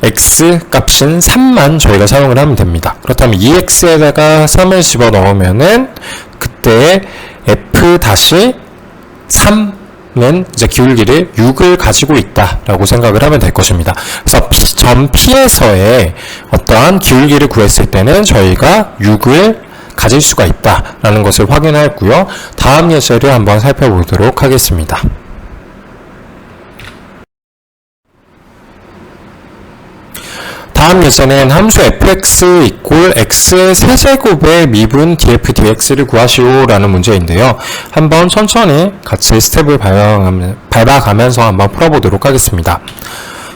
x 값인 3만 저희가 사용을 하면 됩니다. 그렇다면 2x에다가 3을 집어넣으면은 그때 f-3 는 이제 기울기를 6을 가지고 있다라고 생각을 하면 될 것입니다. 그래서 점 P에서의 어떠한 기울기를 구했을 때는 저희가 6을 가질 수가 있다라는 것을 확인하였고요. 다음 예제를 한번 살펴보도록 하겠습니다. 다음 예제는 함수 fx 이꼴 x의 세제곱의 미분 df dx를 구하시오 라는 문제인데요. 한번 천천히 같이 스텝을 밟아가면서 한번 풀어보도록 하겠습니다.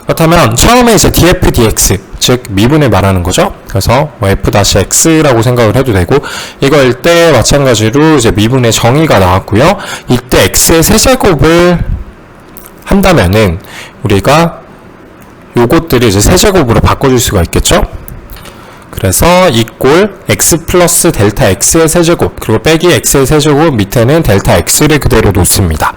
그렇다면 처음에 이제 df dx, 즉 미분을 말하는 거죠. 그래서 뭐 f-x라고 생각을 해도 되고, 이거일 때 마찬가지로 이제 미분의 정의가 나왔고요. 이때 x의 세제곱을 한다면은 우리가 요것들이 이제 세제곱으로 바꿔줄 수가 있겠죠? 그래서 이꼴 x 플러스 델타 x의 세제곱, 그리고 빼기 x의 세제곱, 밑에는 델타 x를 그대로 놓습니다.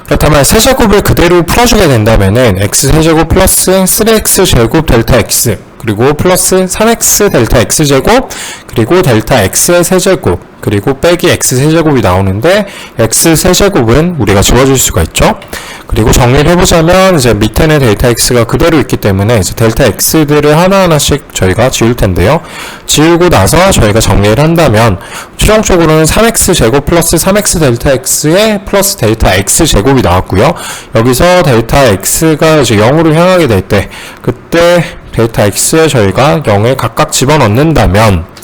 그렇다면 세제곱을 그대로 풀어주게 된다면은 x 세제곱 플러스 3x 제곱 델타 x, 그리고 플러스 3x 델타 x 제곱, 그리고 델타 x의 세제곱, 그리고 빼기 x 세제곱이 나오는데 x 세제곱은 우리가 지워줄 수가 있죠. 그리고 정리를 해보자면 이제 밑에는 델타 x가 그대로 있기 때문에 이제 델타 x들을 하나하나씩 저희가 지울 텐데요. 지우고 나서 저희가 정리를 한다면 최종적으로는 3x 제곱 플러스 3x 델타 x에 플러스 델타 x 제곱이 나왔고요. 여기서 델타 x가 이제 0으로 향하게 될 때 그때 델타 x에 저희가 0을 각각 집어넣는다면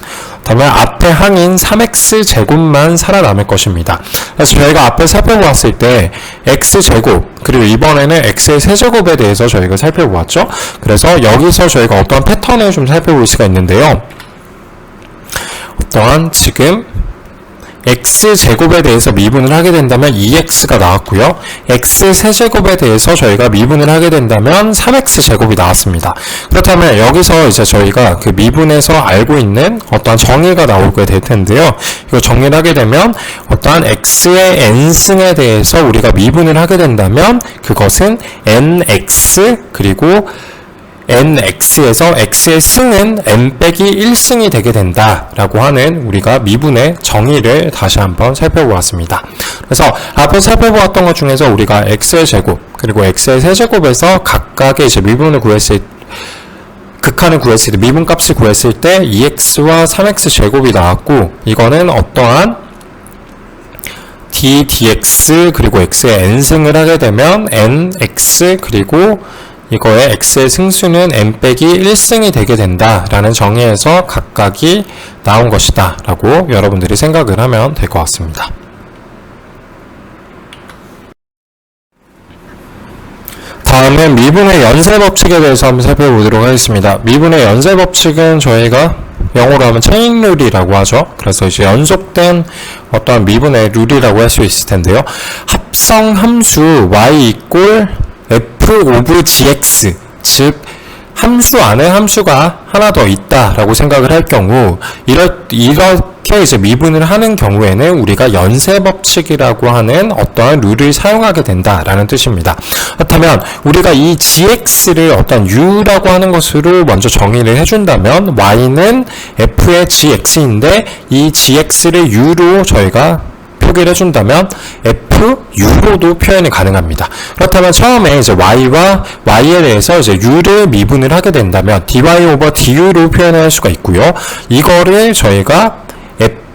다음에 앞에 항인 3x 제곱만 살아남을 것입니다. 그래서 저희가 앞에 살펴보았을 때 x제곱, 그리고 이번에는 x의 세제곱에 대해서 저희가 살펴보았죠. 그래서 여기서 저희가 어떠한 패턴을 좀 살펴볼 수가 있는데요. 어떠한 지금 x제곱에 대해서 미분을 하게 된다면 2x가 나왔고요. x세제곱에 대해서 저희가 미분을 하게 된다면 3x제곱이 나왔습니다. 그렇다면 여기서 이제 저희가 그 미분에서 알고 있는 어떠한 정의가 나오게 될 텐데요. 이거 정리를 하게 되면 어떠한 x의 n승에 대해서 우리가 미분을 하게 된다면 그것은 nx 그리고 nx에서 x의 승은 n 빼기 1승이 되게 된다라고 하는 우리가 미분의 정의를 다시 한번 살펴보았습니다. 그래서 앞에 살펴보았던 것 중에서 우리가 x의 제곱 그리고 x의 세제곱에서 각각의 이제 미분을 구했을 극한을 구했을 때 미분값을 구했을 때 2x와 3x 제곱이 나왔고 이거는 어떠한 dx 그리고 x의 n승을 하게 되면 nx 그리고 이거의 x의 승수는 n 빼기 1승이 되게 된다라는 정의에서 각각이 나온 것이다 라고 여러분들이 생각을 하면 될 것 같습니다. 다음은 미분의 연쇄법칙에 대해서 한번 살펴보도록 하겠습니다. 미분의 연쇄법칙은 저희가 영어로 하면 체인룰이라고 하죠. 그래서 이제 연속된 어떠한 미분의 룰이라고 할 수 있을 텐데요. 합성 함수 y 이꼴 f 오브 gx, 즉 함수 안에 함수가 하나 더 있다라고 생각을 할 경우 이렇게 이제 미분을 하는 경우에는 우리가 연쇄법칙이라고 하는 어떠한 룰을 사용하게 된다라는 뜻입니다. 그렇다면 우리가 이 gx를 어떤 u라고 하는 것으로 먼저 정의를 해준다면 y는 f의 gx인데 이 gx를 u로 저희가 표기를 해준다면 FU로도 표현이 가능합니다. 그렇다면 처음에 이제 Y와 Y에 대해서 이제 U를 미분을 하게 된다면 dy over du로 표현을 할 수가 있고요. 이거를 저희가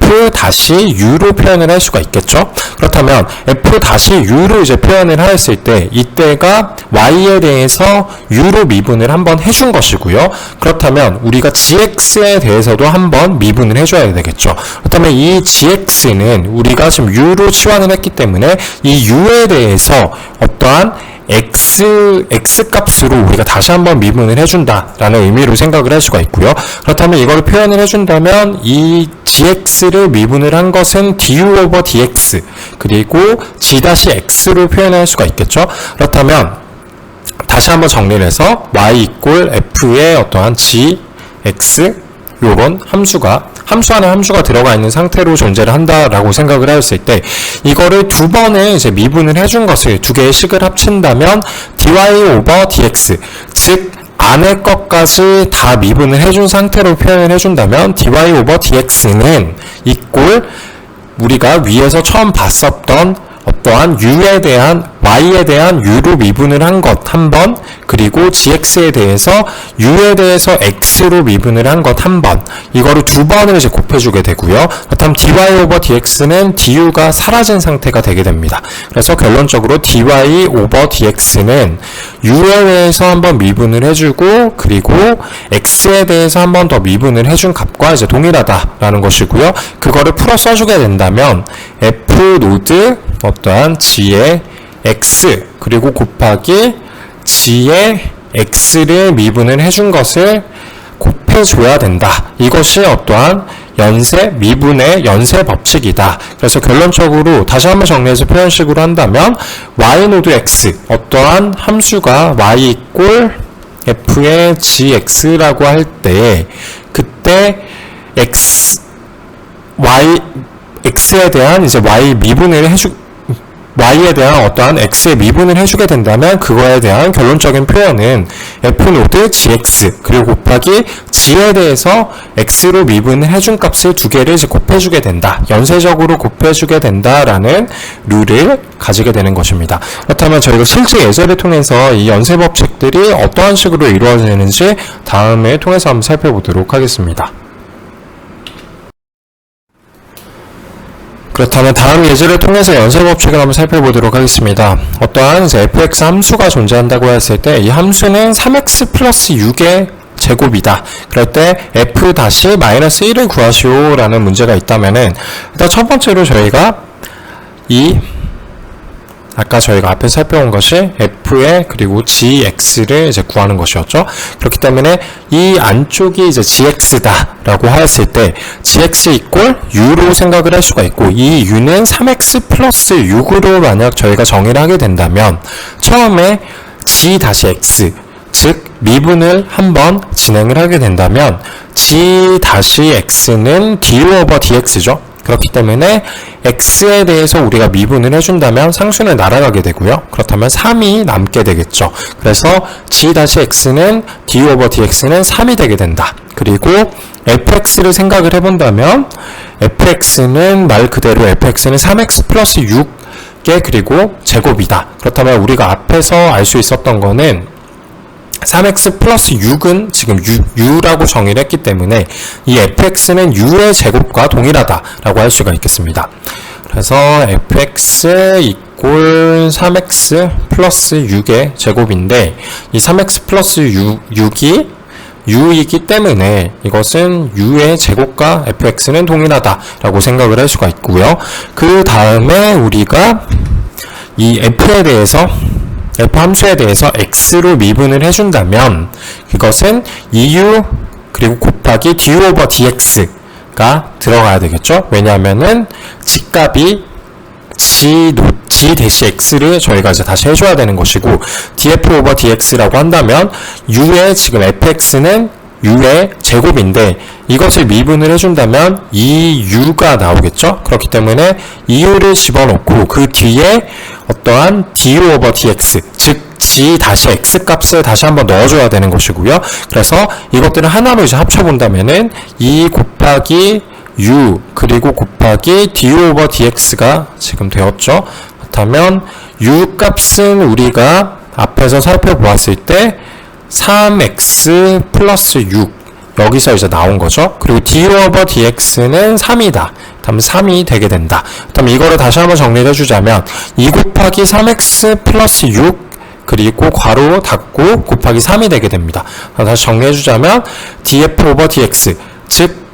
F-U로 표현을 할 수가 있겠죠. 그렇다면 F-U로 이제 표현을 하였을 때 이때가 Y에 대해서 U로 미분을 한번 해준 것이고요. 그렇다면 우리가 GX에 대해서도 한번 미분을 해줘야 되겠죠. 그렇다면 이 GX는 우리가 지금 U로 치환을 했기 때문에 이 U에 대해서 어떠한 X 값으로 우리가 다시 한번 미분을 해준다라는 의미로 생각을 할 수가 있고요. 그렇다면 이걸 표현을 해준다면 이 gx를 미분을 한 것은 du over dx 그리고 g-x로 표현할 수가 있겠죠. 그렇다면 다시 한번 정리를 해서 y 이꼴 f의 어떠한 gx 요런 함수 안에 함수가 들어가 있는 상태로 존재를 한다라고 생각을 하였을 때 이거를 두 번에 이제 미분을 해준 것을 두 개의 식을 합친다면 dy over dx 즉 안의 것까지 다 미분을 해준 상태로 표현을 해준다면 dy over dx는 이꼴 우리가 위에서 처음 봤었던 어떠한 u에 대한 y에 대한 u로 미분을 한 것 한 번 그리고 gx에 대해서 u에 대해서 x로 미분을 한 것 한 번 이거를 두 번을 이제 곱해주게 되고요. 그렇다면 dy over dx는 du가 사라진 상태가 되게 됩니다. 그래서 결론적으로 dy over dx는 u에 대해서 한번 미분을 해주고 그리고 x에 대해서 한 번 더 미분을 해준 값과 이제 동일하다라는 것이고요. 그거를 풀어 써주게 된다면 f 노드 어떠한 g의 x 그리고 곱하기 g의 x를 미분을 해준 것을 곱해줘야 된다. 이것이 어떠한 미분의 연쇄 법칙이다. 그래서 결론적으로 다시 한번 정리해서 표현식으로 한다면 y 노드 x 어떠한 함수가 y 이꼴 f의 gx라고 할 때 그때 x에 대한 이제 y에 대한 어떠한 x의 미분을 해주게 된다면 그거에 대한 결론적인 표현은 f 노드 gx 그리고 곱하기 g에 대해서 x로 미분을 해준 값을 두 개를 이제 곱해주게 된다. 연쇄적으로 곱해주게 된다라는 룰을 가지게 되는 것입니다. 그렇다면 저희가 실제 예제를 통해서 이 연쇄 법칙들이 어떠한 식으로 이루어지는지 다음에 통해서 한번 살펴보도록 하겠습니다. 그렇다면 다음 예제를 통해서 연쇄법칙을 한번 살펴보도록 하겠습니다. 어떠한 이제 fx 함수가 존재한다고 했을 때 이 함수는 3x 플러스 6의 제곱이다. 그럴 때 f-1을 구하시오 라는 문제가 있다면은 일단 첫 번째로 저희가 이 아까 저희가 앞에 살펴본 것이 f의 그리고 gx를 이제 구하는 것이었죠. 그렇기 때문에 이 안쪽이 이제 gx다라고 하였을 때 gx 이꼴 u로 생각을 할 수가 있고, 이 u는 3x 플러스 6으로 만약 저희가 정의를 하게 된다면 처음에 g-x, 즉 미분을 한번 진행을 하게 된다면 g-x는 du over dx죠. 그렇기 때문에 x에 대해서 우리가 미분을 해준다면 상수는 날아가게 되고요. 그렇다면 3이 남게 되겠죠. 그래서 g-x는 du over dx는 3이 되게 된다. 그리고 fx를 생각을 해본다면 fx는 말 그대로 fx는 3x 플러스 6의 그리고 제곱이다. 그렇다면 우리가 앞에서 알 수 있었던 거는 3x 플러스 6은 지금 u라고 정의를 했기 때문에 이 fx는 u의 제곱과 동일하다라고 할 수가 있겠습니다. 그래서 fx 이꼴 3x 플러스 6의 제곱인데, 이 3x 플러스 6이 u이기 때문에 이것은 u의 제곱과 fx는 동일하다라고 생각을 할 수가 있고요. 그 다음에 우리가 이 f에 대해서 f 함수에 대해서 x로 미분을 해준다면 그것은 2u 그리고 곱하기 du over dx가 들어가야 되겠죠. 왜냐하면은 g값이 g-x를 저희가 이제 다시 해줘야 되는 것이고, df over dx라고 한다면 u의 지금 fx는 u의 제곱인데 이것을 미분을 해준다면 2u가 나오겠죠. 그렇기 때문에 2u를 집어넣고 그 뒤에 어떠한 du over dx, 즉 g-x 값을 다시 한번 넣어줘야 되는 것이고요. 그래서 이것들을 하나로 이제 합쳐본다면은 2 곱하기 u 그리고 곱하기 du over dx가 지금 되었죠. 그렇다면 u 값은 우리가 앞에서 살펴보았을 때 3x 플러스 6 여기서 이제 나온 거죠. 그리고 du over dx는 3이다. 그다음 3이 되게 된다. 그다음 이거를 다시 한번 정리를 해주자면 2 곱하기 3x 플러스 6 그리고 괄호 닫고 곱하기 3이 되게 됩니다. 다시 정리해주자면 df over dx, 즉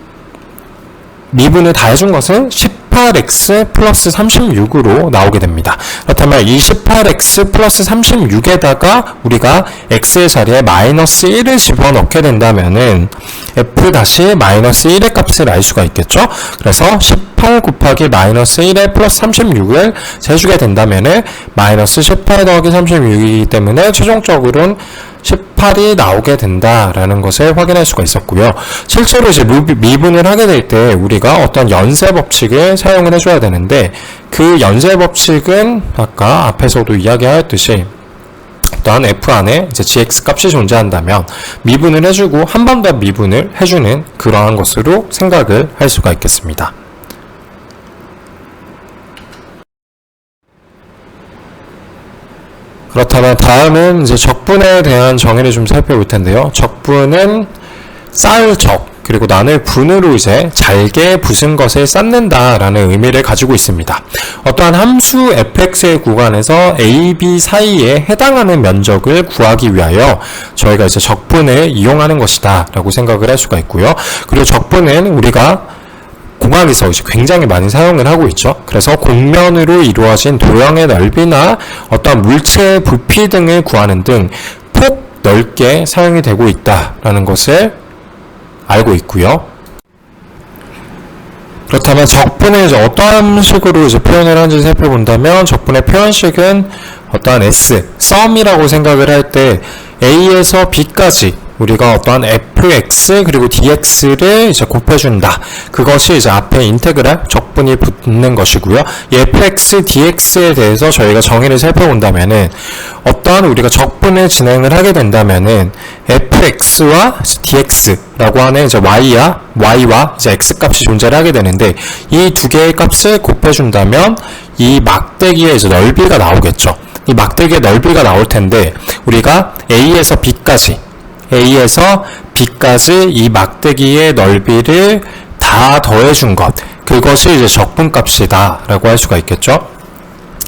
미분을 다 해준 것은 18x 플러스 36으로 나오게 됩니다. 그렇다면 이 18x 플러스 36에다가 우리가 x의 자리에 마이너스 1을 집어넣게 된다면은 f 다시 마이너스 1의 값을 알 수가 있겠죠. 그래서 18 곱하기 마이너스 1에 플러스 36을 재주게 된다면은 마이너스 18 더하기 36이기 때문에 최종적으로는 18이 나오게 된다라는 것을 확인할 수가 있었고요. 실제로 이제 미분을 하게 될 때 우리가 어떤 연쇄 법칙을 사용을 해줘야 되는데, 그 연쇄 법칙은 아까 앞에서도 이야기하였듯이 어떠한 f 안에 이제 gx 값이 존재한다면 미분을 해주고 한 번 더 미분을 해주는 그러한 것으로 생각을 할 수가 있겠습니다. 그렇다면 다음은 이제 적분에 대한 정의를 좀 살펴볼 텐데요. 적분은 쌓을 적 그리고 나눌 분으로 이제 잘게 부순 것을 쌓는다라는 의미를 가지고 있습니다. 어떠한 함수 fx의 구간에서 a, b 사이에 해당하는 면적을 구하기 위하여 저희가 이제 적분을 이용하는 것이다 라고 생각을 할 수가 있고요. 그리고 적분은 우리가 공학에서 이제 굉장히 많이 사용을 하고 있죠. 그래서 곡면으로 이루어진 도형의 넓이나 어떤 물체의 부피 등을 구하는 등 폭 넓게 사용이 되고 있다라는 것을 알고 있고요. 그렇다면 적분을 이제 어떠한 식으로 이제 표현을 하는지 살펴본다면, 적분의 표현식은 어떠한 sum이라고 생각을 할 때 a에서 b까지 우리가 어떠한 fx 그리고 dx를 이제 곱해준다. 그것이 이제 앞에 인테그랄 적분이 붙는 것이고요. 이 fx, dx에 대해서 저희가 정의를 살펴본다면은 어떠한 우리가 적분을 진행을 하게 된다면은 fx와 dx라고 하는 이제 y와 이제 x 값이 존재를 하게 되는데, 이 두 개의 값을 곱해준다면 이 막대기의 이제 넓이가 나오겠죠. 이 막대기의 넓이가 나올 텐데 우리가 a에서 b까지 이 막대기의 넓이를 다 더해준 것, 그것이 이제 적분값이다 라고 할 수가 있겠죠.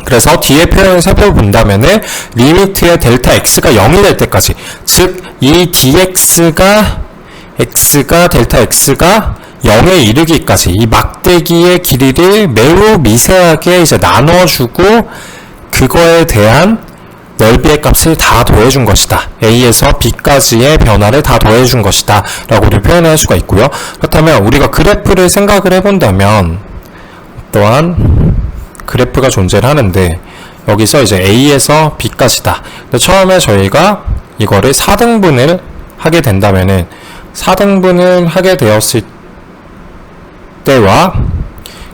그래서 뒤에 표현을 살펴본다면은 리미트의 델타 x가 0이 될 때까지, 즉 이 dx가 델타 x가 0에 이르기까지 이 막대기의 길이를 매우 미세하게 이제 나눠주고 그 그거에 대한 넓이의 값을 다 더해준 것이다. A에서 B까지의 변화를 다 더해준 것이다. 라고도 표현할 수가 있고요. 그렇다면 우리가 그래프를 생각을 해본다면 또한 그래프가 존재를 하는데 여기서 이제 A에서 B까지다. 근데 처음에 저희가 이거를 4등분을 하게 된다면은 4등분을 하게 되었을 때와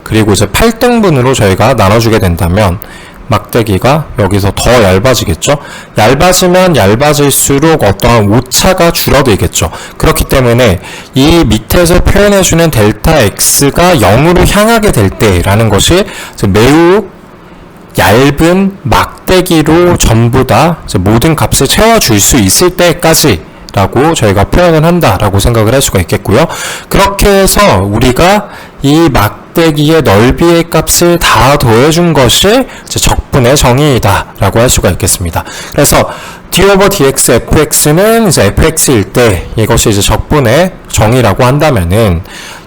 그리고 이제 8등분으로 저희가 나눠주게 된다면 막대기가 여기서 더 얇아지겠죠? 얇아지면 얇아질수록 어떠한 오차가 줄어들겠죠. 그렇기 때문에 이 밑에서 표현해주는 델타 X가 0으로 향하게 될 때라는 것이 매우 얇은 막대기로 전부 다 모든 값을 채워줄 수 있을 때까지 라고 저희가 표현을 한다라고 생각을 할 수가 있겠고요. 그렇게 해서 우리가 이 막대기의 넓이의 값을 다 더해준 것이 적분의 정의이다 라고 할 수가 있겠습니다. 그래서 d over dx fx는 이제 fx일 때 이것이 이제 적분의 정의라고 한다면은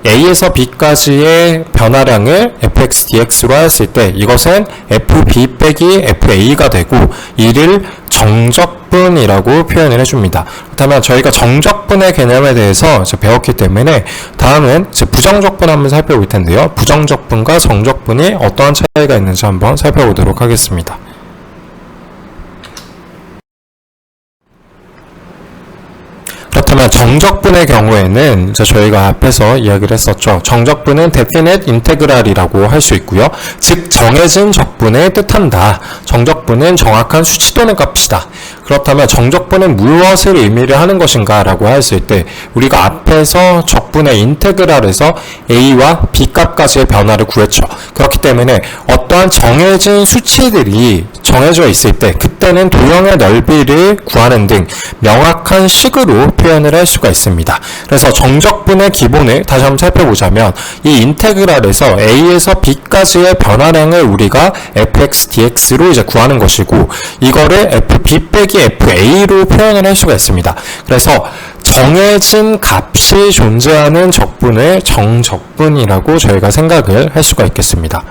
a에서 b까지의 변화량을 fx dx로 했을 때 이것은 fb 빼기 fa가 되고 이를 정적분이라고 표현을 해줍니다. 그렇다면 저희가 정적분의 개념에 대해서 배웠기 때문에 다음은 부정적분 한번 살펴볼 텐데요. 부정적분과 정적분이 어떠한 차이가 있는지 한번 살펴보도록 하겠습니다. 그렇다면 정적분의 경우에는 이제 저희가 앞에서 이야기를 했었죠. 정적분은 definite integral이라고 할 수 있고요. 즉 정해진 적분을 뜻한다. 정적분은 정확한 수치 또는 값이다. 그렇다면 정적분은 무엇을 의미를 하는 것인가 라고 했을 때 우리가 앞에서 적분의 인테그랄에서 a와 b 값까지의 변화를 구했죠. 그렇기 때문에 어떠한 정해진 수치들이 정해져 있을 때 그때는 도형의 넓이를 구하는 등 명확한 식으로 표현을 할 수가 있습니다. 그래서 정적분의 기본을 다시 한번 살펴보자면 이 인테그랄에서 a에서 b까지의 변화량을 우리가 fx dx로 이제 구하는 것이고 이거를 fb 빼기 fa로 표현을 할 수가 있습니다. 그래서 정해진 값이 존재하는 적분을 정적분이라고 저희가 생각을 할 수가 있겠습니다.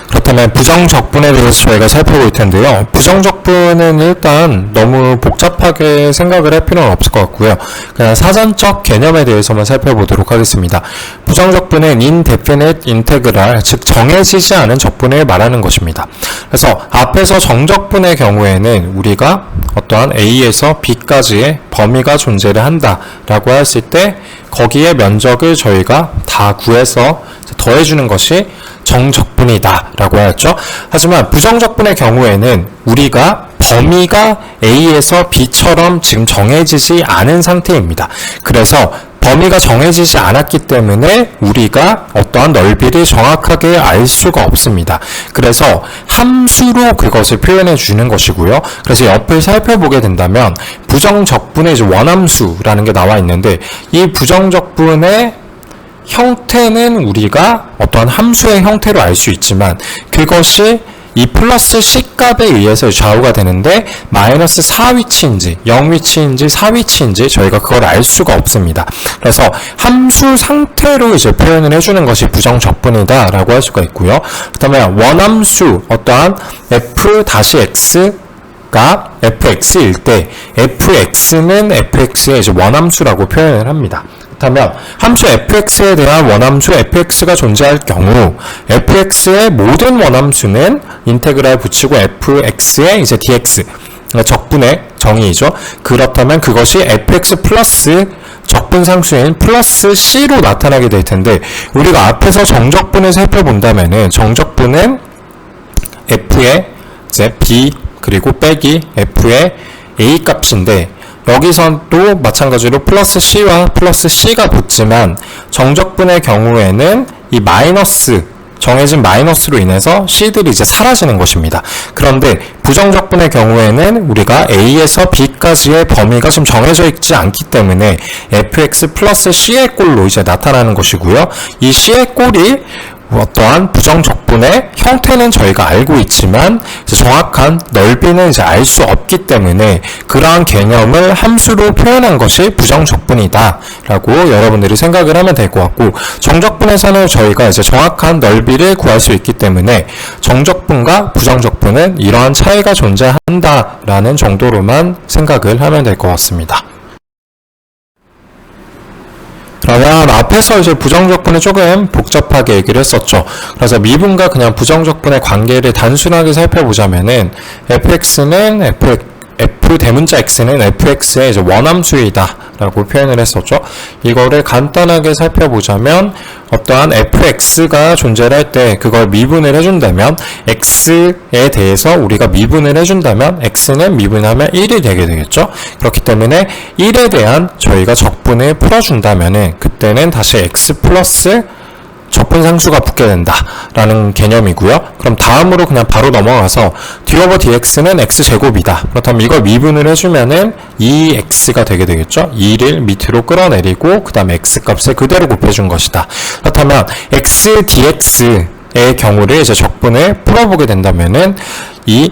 그렇다면 부정적분에 대해서 저희가 살펴볼 텐데요. 부정적분은 일단 너무 복잡하게 생각을 할 필요는 없을 것 같고요. 그냥 사전적 개념에 대해서만 살펴보도록 하겠습니다. 부정적분은 indefinite integral, 즉 정해지지 않은 적분을 말하는 것입니다. 그래서 앞에서 정적분의 경우에는 우리가 어떠한 a에서 b까지의 범위가 존재를 한다라고 했을 때 거기에 면적을 저희가 다 구해서 더해주는 것이 정적분이다 라고 하였죠. 하지만 부정적분의 경우에는 우리가 범위가 A에서 B처럼 지금 정해지지 않은 상태입니다. 그래서 범위가 정해지지 않았기 때문에 우리가 어떠한 넓이를 정확하게 알 수가 없습니다. 그래서 함수로 그것을 표현해 주는 것이고요. 그래서 옆을 살펴보게 된다면 부정적분의 이제 원함수라는 게 나와 있는데 이 부정적분의 형태는 우리가 어떠한 함수의 형태로 알 수 있지만 그것이 이 플러스 C값에 의해서 좌우가 되는데 마이너스 4위치인지 0위치인지 4위치인지 저희가 그걸 알 수가 없습니다. 그래서 함수 상태로 이제 표현을 해주는 것이 부정적분이다 라고 할 수가 있고요. 그렇다면 원함수 어떠한 f-x가 fx일 때 fx는 fx의 이제 원함수라고 표현을 합니다. 그렇다면 함수 fx에 대한 원함수 fx가 존재할 경우 fx의 모든 원함수는 인테그랄 붙이고 fx의 이제 dx 적분의 정의이죠. 그렇다면 그것이 fx 플러스 적분상수인 플러스 c로 나타나게 될 텐데 우리가 앞에서 정적분을 살펴본다면은 정적분은 f의 이제 b 그리고 빼기 f의 a 값인데 여기서도 마찬가지로 플러스 C와 플러스 C가 붙지만 정적분의 경우에는 이 마이너스 정해진 마이너스로 인해서 C들이 이제 사라지는 것입니다. 그런데 부정적분의 경우에는 우리가 A에서 B까지의 범위가 좀 정해져 있지 않기 때문에 fx 플러스 C의 꼴로 이제 나타나는 것이고요. 이 C의 꼴이 어떠한 부정적분의 형태는 저희가 알고 있지만 이제 정확한 넓이는 이제 알 수 없기 때문에 그러한 개념을 함수로 표현한 것이 부정적분이다 라고 여러분들이 생각을 하면 될 것 같고, 정적분에서는 저희가 이제 정확한 넓이를 구할 수 있기 때문에 정적분과 부정적분은 이러한 차이가 존재한다 라는 정도로만 생각을 하면 될 것 같습니다. 그러면 앞에서 이제 부정적분을 조금 복잡하게 얘기를 했었죠. 그래서 미분과 그냥 부정적분의 관계를 단순하게 살펴보자면은 fx는 f 대문자 x는 fx의 이제 원함수이다 라고 표현을 했었죠. 이거를 간단하게 살펴보자면 어떠한 fx가 존재를 할 때 그걸 미분을 해준다면 x에 대해서 우리가 미분을 해준다면 x는 미분하면 1이 되게 되겠죠. 그렇기 때문에 1에 대한 저희가 적분을 풀어준다면은 그때는 다시 x 플러스 적분상수가 붙게 된다라는 개념이고요. 그럼 다음으로 그냥 바로 넘어가서 d 오버 dx는 x제곱이다. 그렇다면 이걸 미분을 해주면은 2x가 되게 되겠죠. 2를 밑으로 끌어내리고 그 다음에 x값을 그대로 곱해준 것이다. 그렇다면 x dx의 경우를 이제 적분을 풀어보게 된다면은 이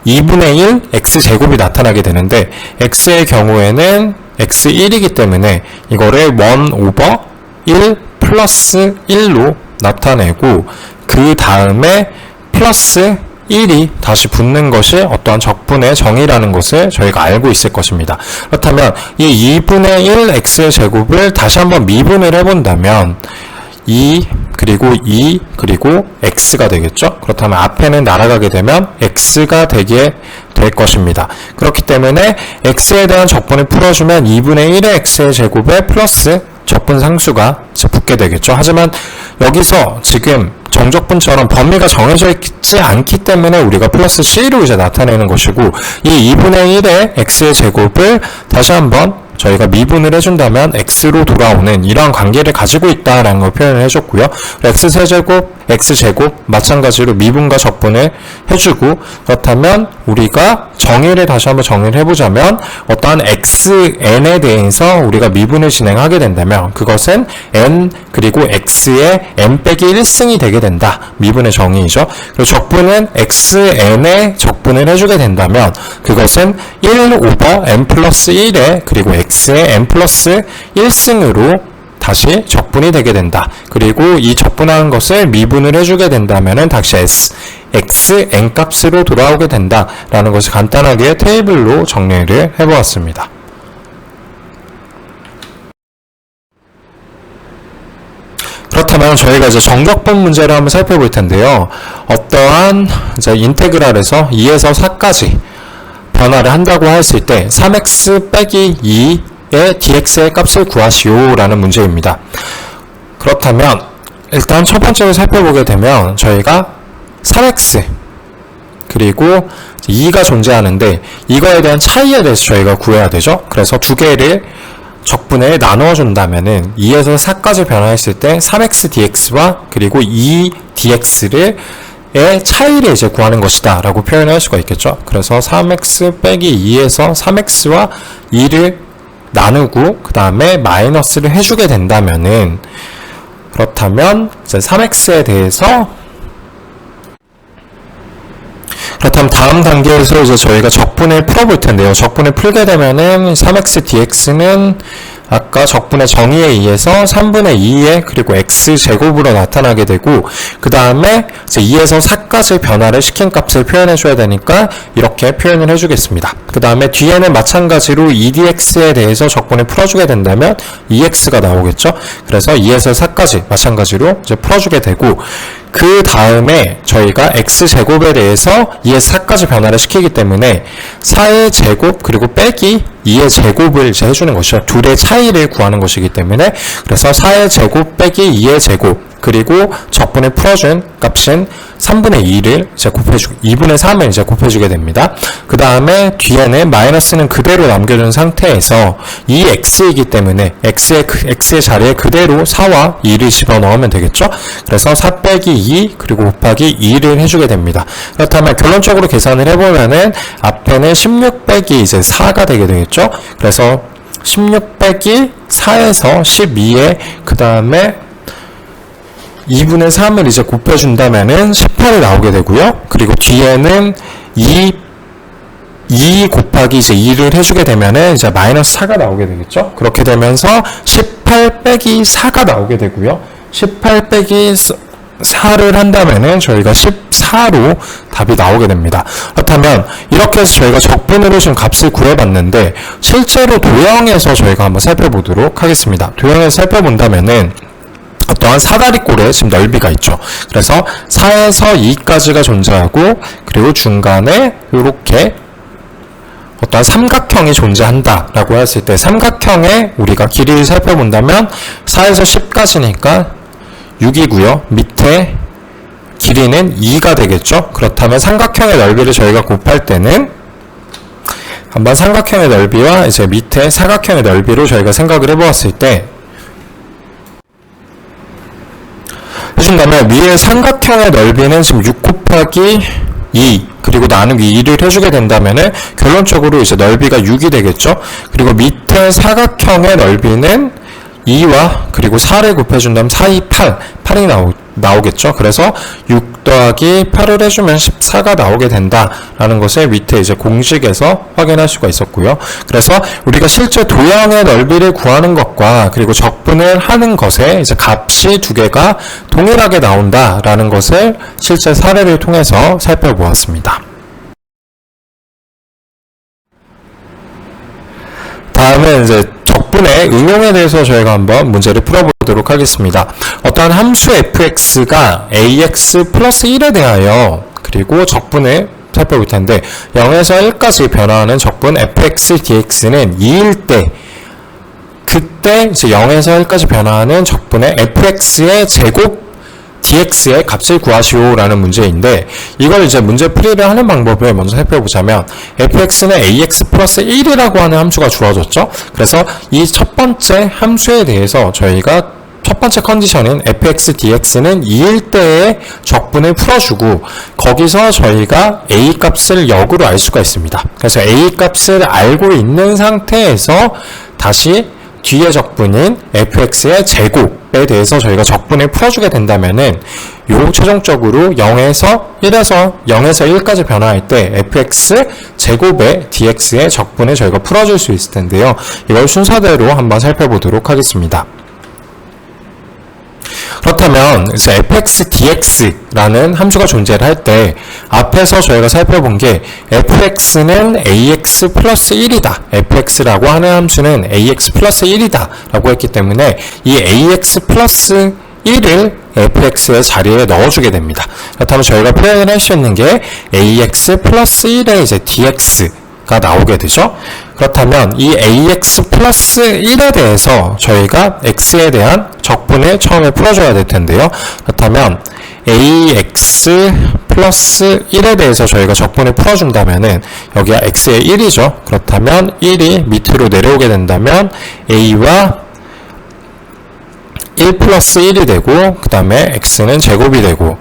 2분의 1 x제곱이 나타나게 되는데 x의 경우에는 x1이기 때문에 이거를 1 오버 1 플러스 1로 나타내고 그 다음에 플러스 1이 다시 붙는 것이 어떠한 적분의 정의라는 것을 저희가 알고 있을 것입니다. 그렇다면 이 2분의 1 x의 제곱을 다시 한번 미분을 해본다면 2 그리고 2 그리고 x가 되겠죠. 그렇다면 앞에는 날아가게 되면 x가 되게 될 것입니다. 그렇기 때문에 x에 대한 적분을 풀어주면 2분의 1의 x의 제곱에 플러스 적분 상수가 붙게 되겠죠. 하지만 여기서 지금 정적분처럼 범위가 정해져 있지 않기 때문에 우리가 플러스 c로 이제 나타내는 것이고, 이 2분의 1의 x의 제곱을 다시 한번 저희가 미분을 해준다면 x로 돌아오는 이러한 관계를 가지고 있다라는 걸 표현을 해줬고요. x세제곱, x제곱 마찬가지로 미분과 적분을 해주고, 그렇다면 우리가 정의를 다시 한번 정의를 해보자면 어떠한 xn에 대해서 우리가 미분을 진행하게 된다면 그것은 n 그리고 x의 n 빼기 1승이 되게 된다. 미분의 정의이죠. 그리고 적분은 xn에 적분을 해주게 된다면 그것은 1 오버 n 플러스 1에 그리고 x의 n 플러스 1승으로 다시 적분이 되게 된다. 그리고 이 적분하는 것을 미분을 해주게 된다면 다시 xn 값으로 돌아오게 된다 라는 것을 간단하게 테이블로 정리를 해보았습니다. 그렇다면 저희가 이제 정적분 문제를 한번 살펴볼 텐데요. 어떠한 이제 인테그랄에서 2에서 4까지 변화를 한다고 했을 때 3x 빼기 2의 dx의 값을 구하시오 라는 문제입니다. 그렇다면 일단 첫 번째로 살펴보게 되면 저희가 3x 그리고 2가 존재하는데 이거에 대한 차이에 대해서 저희가 구해야 되죠. 그래서 두 개를 적분을 나누어 준다면은 2에서 4까지 변화했을 때 3x dx와 그리고 2 dx를 의 차이를 이제 구하는 것이다 라고 표현할 수가 있겠죠. 그래서 3x 빼기 2에서 3x와 2를 나누고 그 다음에 마이너스를 해주게 된다면은, 그렇다면 이제 3x에 대해서 그렇다면 다음 단계에서 이제 저희가 적분을 풀어볼 텐데요. 적분을 풀게 되면은 3x dx는 아까 적분의 정의에 의해서 3분의 2에 그리고 x제곱으로 나타나게 되고, 그 다음에 이제 2에서 4까지 변화를 시킨 값을 표현해줘야 되니까 이렇게 표현을 해주겠습니다. 그 다음에 뒤에는 마찬가지로 2dx에 대해서 적분을 풀어주게 된다면 2x가 나오겠죠. 그래서 2에서 4까지 마찬가지로 이제 풀어주게 되고, 그 다음에 저희가 x제곱에 대해서 2에서 4까지 변화를 시키기 때문에 4의 제곱 그리고 빼기 2의 제곱을 이제 해주는 것이죠. 둘의 차이를 구하는 것이기 때문에, 그래서 4의 제곱 빼기 2의 제곱 그리고 적분을 풀어준 값은 3분의 2를 이제 곱해주고 2분의 3을 이제 곱해주게 됩니다. 그 다음에 뒤에는 마이너스는 그대로 남겨둔 상태에서 2x이기 때문에 x의 자리에 그대로 4와 2를 집어넣으면 되겠죠. 그래서 4 빼기 2 그리고 곱하기 2를 해주게 됩니다. 그렇다면 결론적으로 계산을 해보면은 앞에는 16 빼기 이제 4가 되게 되겠죠. 그래서 16 빼기 4에서 12에 그 다음에 2분의 3을 이제 곱해준다면은 18이 나오게 되고요. 그리고 뒤에는 2 곱하기 이제 2를 해주게 되면은 이제 마이너스 4가 나오게 되겠죠. 그렇게 되면서 18 빼기 4가 나오게 되고요. 18 빼기 4를 한다면은 저희가 14로 답이 나오게 됩니다. 그렇다면 이렇게 해서 저희가 적분으로 지금 값을 구해봤는데 실제로 도형에서 저희가 한번 살펴보도록 하겠습니다. 도형에서 살펴본다면은 어떠한 사다리꼴에 지금 넓이가 있죠. 그래서 4에서 2까지가 존재하고 그리고 중간에 이렇게 어떠한 삼각형이 존재한다 라고 했을 때 삼각형의 우리가 길이를 살펴본다면 4에서 10까지니까 6이고요. 밑에 길이는 2가 되겠죠. 그렇다면 삼각형의 넓이를 저희가 곱할 때는 한번 삼각형의 넓이와 이제 밑에 사각형의 넓이로 저희가 생각을 해보았을 때 해준다면 위에 삼각형의 넓이는 지금 6 곱하기 2 그리고 나누기 2를 해주게 된다면은 결론적으로 이제 넓이가 6이 되겠죠. 그리고 밑에 사각형의 넓이는 2와 그리고 4를 곱해준다면 4, 2, 8이 나오겠죠. 그래서 6 더하기 8을 해주면 14가 나오게 된다라는 것을 밑에 이제 공식에서 확인할 수가 있었고요. 그래서 우리가 실제 도형의 넓이를 구하는 것과 그리고 적분을 하는 것에 이제 값이 두 개가 동일하게 나온다라는 것을 실제 사례를 통해서 살펴보았습니다. 다음은 이제 적분의 응용에 대해서 저희가 한번 문제를 풀어보도록 하겠습니다. 어떠한 함수 fx가 ax 플러스 1에 대하여 그리고 적분을 살펴볼 텐데 0에서 1까지 변화하는 적분 fx dx는 2일 때 그때 이제 0에서 1까지 변화하는 적분의 fx의 제곱 dx의 값을 구하시오라는 문제인데 이걸 이제 문제 풀이를 하는 방법을 먼저 살펴보자면 fx는 ax 플러스 1이라고 하는 함수가 주어졌죠. 그래서 이 첫 번째 함수에 대해서 저희가 첫 번째 컨디션인 fx dx는 2일 때의 적분을 풀어주고 거기서 저희가 a 값을 역으로 알 수가 있습니다. 그래서 a 값을 알고 있는 상태에서 다시 뒤의 적분인 fx의 제곱에 대해서 저희가 적분을 풀어주게 된다면은 요 최종적으로 0에서 1까지 변화할 때 fx 제곱의 dx의 적분을 저희가 풀어줄 수 있을 텐데요. 이걸 순서대로 한번 살펴보도록 하겠습니다. 그렇다면 이제 fx dx라는 함수가 존재를 할 때 앞에서 저희가 살펴본 게 fx는 ax 플러스 1이다. fx라고 하는 함수는 ax 플러스 1이다 라고 했기 때문에 이 ax 플러스 1을 fx의 자리에 넣어주게 됩니다. 그렇다면 저희가 표현을 할 수 있는 게 ax 플러스 1의 이제 dx가 나오게 되죠. 그렇다면 이 ax 플러스 1에 대해서 저희가 x에 대한 적분을 처음에 풀어줘야 될 텐데요. 그렇다면 ax 플러스 1에 대해서 저희가 적분을 풀어준다면은 여기가 x의 1이죠. 그렇다면 1이 밑으로 내려오게 된다면 a와 1 플러스 1이 되고 그 다음에 x는 제곱이 되고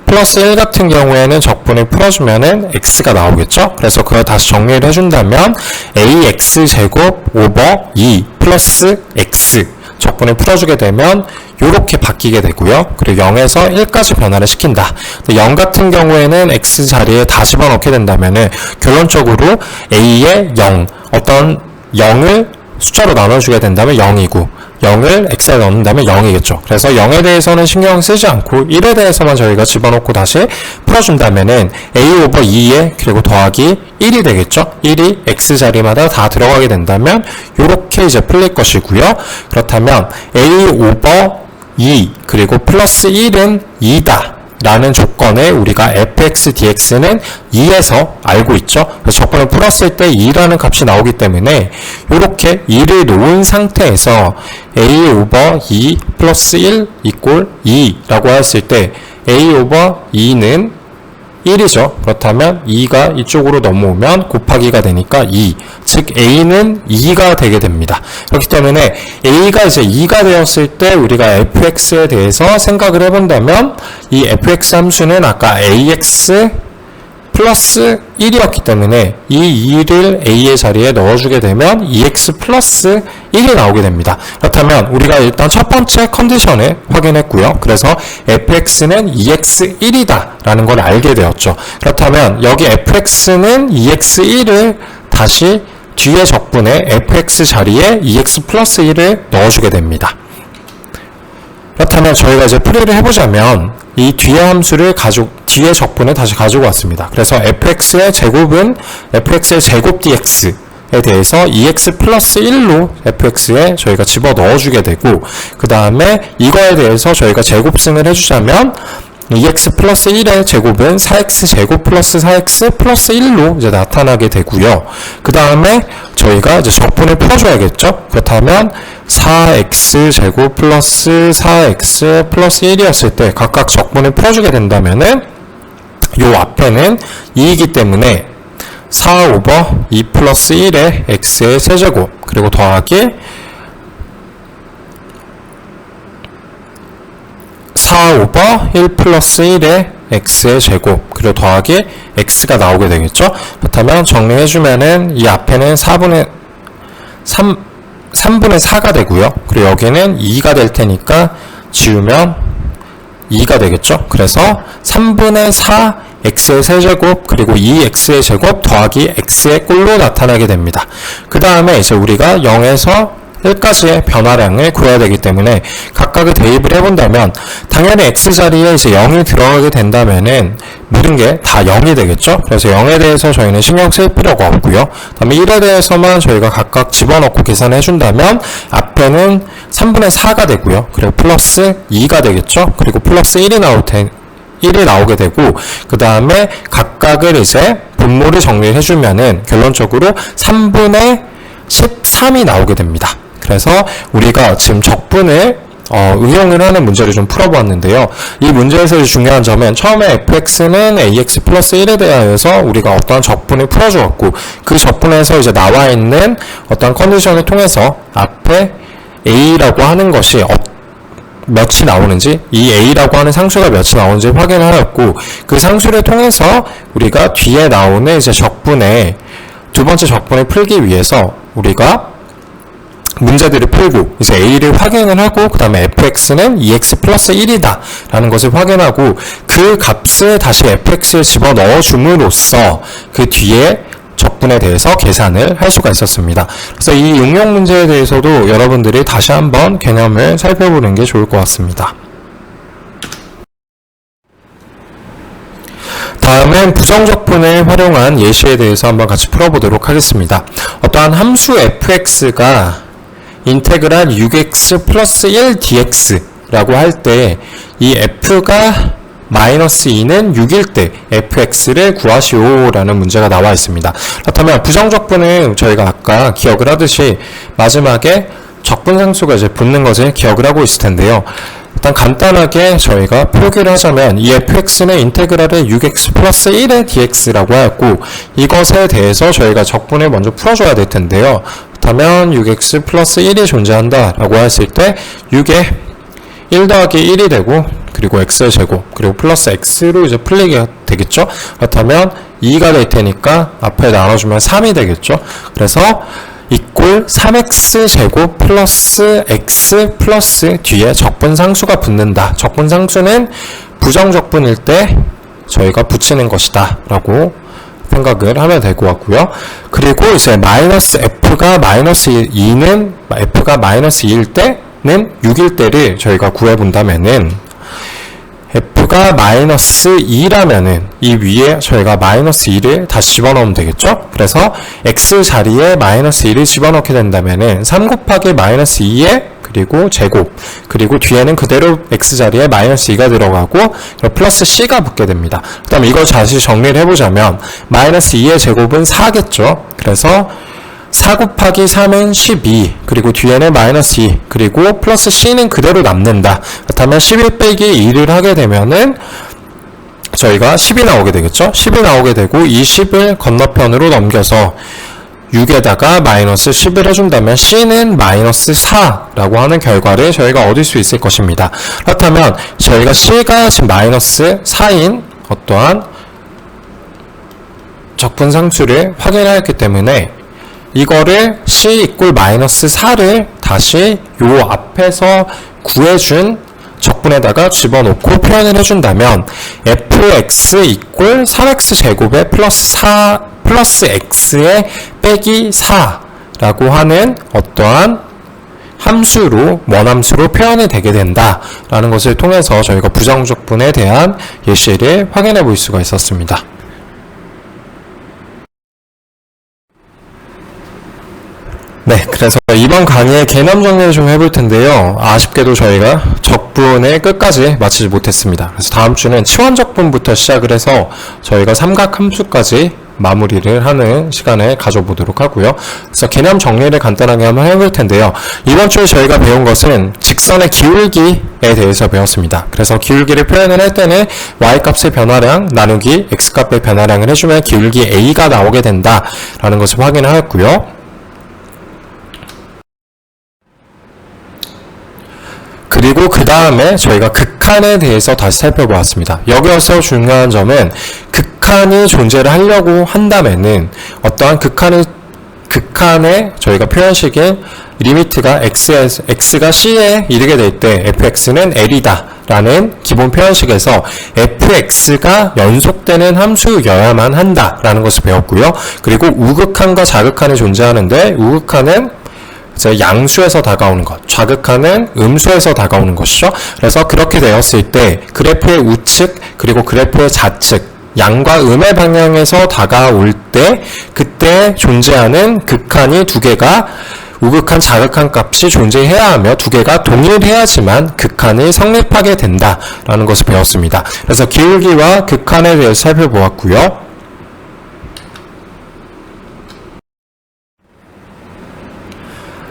플러스 1 같은 경우에는 적분을 풀어주면은 x가 나오겠죠. 그래서 그걸 다시 정리를 해준다면 ax 제곱 오버 2 플러스 x 적분을 풀어주게 되면 이렇게 바뀌게 되고요. 그리고 0에서 1까지 변화를 시킨다. 0 같은 경우에는 x 자리에 다 집어넣게 된다면은 결론적으로 a의 0 어떤 0을 숫자로 나눠주게 된다면 0이고 0을 x에 넣는다면 0이겠죠. 그래서 0에 대해서는 신경 쓰지 않고 1에 대해서만 저희가 집어넣고 다시 풀어준다면은 a 오버 2에 그리고 더하기 1이 되겠죠. 1이 x 자리마다 다 들어가게 된다면 이렇게 이제 풀릴 것이고요. 그렇다면 a 오버 2 그리고 플러스 1은 2다. 라는 조건에 우리가 fx dx는 2에서 알고 있죠. 그래서 적분을 풀었을 때 2라는 값이 나오기 때문에 이렇게 2를 놓은 상태에서 a 오버 2 플러스 1 이꼴 2라고 했을 때 a 오버 2는 1이죠. 그렇다면 2가 이쪽으로 넘어오면 곱하기가 되니까 2. 즉 a는 2가 되게 됩니다. 그렇기 때문에 a가 이제 2가 되었을 때 우리가 fx에 대해서 생각을 해본다면 이 fx 함수는 아까 ax 플러스 1이었기 때문에 이 2를 a의 자리에 넣어주게 되면 2x 플러스 1이 나오게 됩니다. 그렇다면 우리가 일단 첫 번째 컨디션을 확인했고요. 그래서 fx는 2x1이다 라는 걸 알게 되었죠. 그렇다면 여기 fx는 2x1을 다시 뒤에 적분의 fx 자리에 2x 플러스 1을 넣어주게 됩니다. 그렇다면 저희가 이제 풀이를 해보자면 이 뒤에 함수를 뒤에 적분을 다시 가지고 왔습니다. 그래서 fx의 제곱은 fx의 제곱 dx에 대해서 2x 플러스 1로 fx에 저희가 집어 넣어주게 되고, 그 다음에 이거에 대해서 저희가 제곱승을 해주자면 2x 플러스 1의 제곱은 4x 제곱 플러스 4x 플러스 1로 이제 나타나게 되고요. 그 다음에 저희가 이제 적분을 풀어줘야겠죠? 그렇다면 4x 제곱 플러스 4x 플러스 1이었을 때 각각 적분을 풀어주게 된다면은 요 앞에는 2이기 때문에 4 오버 2 플러스 1의 x의 세제곱 그리고 더하기 4 오버 1 플러스 1의 x의 제곱 그리고 더하기 x가 나오게 되겠죠. 그렇다면 정리해주면은 이 앞에는 3분의 4가 되고요. 그리고 여기는 2가 될 테니까 지우면 2가 되겠죠. 그래서 3분의 4 x의 세제곱 그리고 2x의 제곱 더하기 x의 꼴로 나타나게 됩니다. 그 다음에 이제 우리가 0에서 1까지의 변화량을 구해야 되기 때문에 각각을 대입을 해본다면 당연히 x자리에 이제 0이 들어가게 된다면은 모든 게 다 0이 되겠죠. 그래서 0에 대해서 저희는 신경 쓸 필요가 없고요. 그다음에 1에 대해서만 저희가 각각 집어넣고 계산해 준다면 앞에는 3분의 4가 되고요. 그리고 플러스 2가 되겠죠. 그리고 플러스 1이 나오게 되고, 그 다음에 각각을 이제 분모를 정리해 주면은 결론적으로 3분의 13이 나오게 됩니다. 그래서 우리가 지금 적분을 응용을 하는 문제를 좀 풀어보았는데요. 이 문제에서 중요한 점은 처음에 fx는 ax 플러스 1에 대하여서 우리가 어떠한 적분을 풀어주었고, 그 적분에서 이제 나와 있는 어떠한 컨디션을 통해서 앞에 a라고 하는 것이 몇이 나오는지, 이 a라고 하는 상수가 몇이 나오는지 확인을 하였고, 그 상수를 통해서 우리가 뒤에 나오는 이제 적분의 두 번째 적분을 풀기 위해서 우리가 문제들을 풀고 이제 a를 확인을 하고, 그 다음에 fx는 2x 플러스 1이다 라는 것을 확인하고, 그 값을 다시 fx에 집어넣어 줌으로써 그 뒤에 적분에 대해서 계산을 할 수가 있었습니다. 그래서 이 응용 문제에 대해서도 여러분들이 다시 한번 개념을 살펴보는 게 좋을 것 같습니다. 다음은 부정적분을 활용한 예시에 대해서 한번 같이 풀어보도록 하겠습니다. 어떠한 함수 fx가 인테그랄 6x 플러스 1 dx라고 할 때 이 f가 마이너스 2는 6일 때 fx를 구하시오 라는 문제가 나와 있습니다. 그렇다면 부정적분은 저희가 아까 기억을 하듯이 마지막에 적분상수가 이제 붙는 것을 기억을 하고 있을 텐데요. 일단 간단하게 저희가 표기를 하자면 이 fx는 인테그랄의 6x 플러스 1의 dx라고 하였고, 이것에 대해서 저희가 적분을 먼저 풀어줘야 될 텐데요. 그렇다면 6x 플러스 1이 존재한다 라고 했을 때 6에 1 더하기 1이 되고, 그리고 x의 제곱 그리고 플러스 x로 이제 풀리게 되겠죠. 그렇다면 2가 될 테니까 앞에 나눠주면 3이 되겠죠. 그래서 이꼴 3x 제곱 플러스 x 플러스 뒤에 적분상수가 붙는다. 적분상수는 부정적분일 때 저희가 붙이는 것이다 라고 생각을 하면 될 것 같고요. 그리고 이제 마이너스 f가 마이너스 2는 f가 마이너스 2일 때는 6일 때를 저희가 구해본다면은 f가 마이너스 2라면은 이 위에 저희가 마이너스 2를 다시 집어넣으면 되겠죠? 그래서 x 자리에 마이너스 2를 집어넣게 된다면은 3 곱하기 마이너스 2에 그리고 제곱 그리고 뒤에는 그대로 x 자리에 마이너스 2가 들어가고 플러스 c가 붙게 됩니다. 그 다음에 이걸 다시 정리를 해보자면 마이너스 2의 제곱은 4겠죠? 그래서 4 곱하기 3은 12 그리고 뒤에는 마이너스 2 그리고 플러스 c는 그대로 남는다. 그렇다면 11 빼기 2를 하게 되면은 저희가 10이 나오게 되겠죠. 10이 나오게 되고 이 10을 건너편으로 넘겨서 6에다가 마이너스 10을 해준다면 c는 마이너스 4라고 하는 결과를 저희가 얻을 수 있을 것입니다. 그렇다면 저희가 c가 지금 마이너스 4인 어떠한 적분 상수를 확인하였기 때문에 이거를 c 이꼴 마이너스 4를 다시 요 앞에서 구해준 적분에다가 집어넣고 표현을 해준다면 fx 이꼴 3x 제곱에 플러스 x에 빼기 4라고 하는 어떠한 함수로, 원함수로 표현이 되게 된다라는 것을 통해서 저희가 부정적분에 대한 예시를 확인해 볼 수가 있었습니다. 네, 그래서 이번 강의의 개념 정리를 좀 해볼 텐데요. 아쉽게도 저희가 적분을 끝까지 마치지 못했습니다. 그래서 다음 주는 치환적분부터 시작을 해서 저희가 삼각함수까지 마무리를 하는 시간을 가져보도록 하고요. 그래서 개념 정리를 간단하게 한번 해볼 텐데요. 이번 주에 저희가 배운 것은 직선의 기울기에 대해서 배웠습니다. 그래서 기울기를 표현을 할 때는 y값의 변화량 나누기 x값의 변화량을 해주면 기울기 a가 나오게 된다라는 것을 확인하였고요. 그리고 그 다음에 저희가 극한에 대해서 다시 살펴보았습니다. 여기서 중요한 점은 극한이 존재를 하려고 한다면은 어떠한 극한의 저희가 표현식인 리미트가 x가 c에 이르게 될 때 fx는 l이다 라는 기본 표현식에서 fx가 연속되는 함수여야만 한다 라는 것을 배웠고요. 그리고 우극한과 자극한이 존재하는데 우극한은 양수에서 다가오는 것, 좌극한은 음수에서 다가오는 것이죠. 그래서 그렇게 되었을 때 그래프의 우측 그리고 그래프의 좌측 양과 음의 방향에서 다가올 때 그때 존재하는 극한이 두 개가 우극한, 자극한 값이 존재해야 하며 두 개가 동일해야지만 극한이 성립하게 된다라는 것을 배웠습니다. 그래서 기울기와 극한에 대해서 살펴보았고요.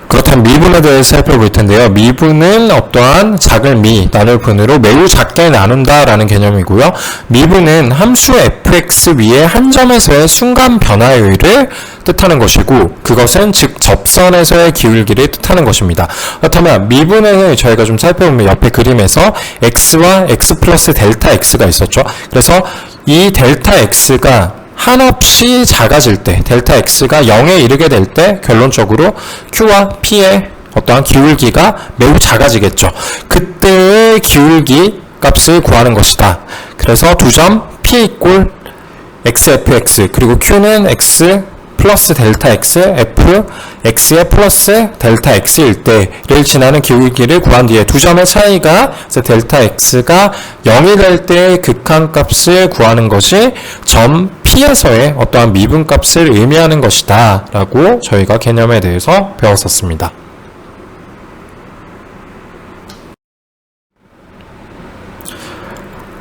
그렇다면 미분에 대해서 살펴볼 텐데요. 미분은 어떠한 작을 미, 나눌 분으로 매우 작게 나눈다라는 개념이고요. 미분은 함수 fx 위에 한 점에서의 순간 변화율을 뜻하는 것이고 그것은 즉 접선에서의 기울기를 뜻하는 것입니다. 그렇다면 미분을 저희가 좀 살펴보면 옆에 그림에서 x와 x 플러스 델타 x가 있었죠. 그래서 이 델타 x가 한없이 작아질 때, 델타 x가 0에 이르게 될 때 결론적으로 q와 p의 어떠한 기울기가 매우 작아지겠죠. 그때의 기울기 값을 구하는 것이다. 그래서 두 점 p 이꼴 xfx 그리고 q는 x 플러스 델타 x, f, x의 플러스 델타 x일 때를 지나는 기울기를 구한 뒤에 두 점의 차이가 델타 x가 0이 될 때의 극한값을 구하는 것이 점 p에서의 어떠한 미분값을 의미하는 것이다 라고 저희가 개념에 대해서 배웠었습니다.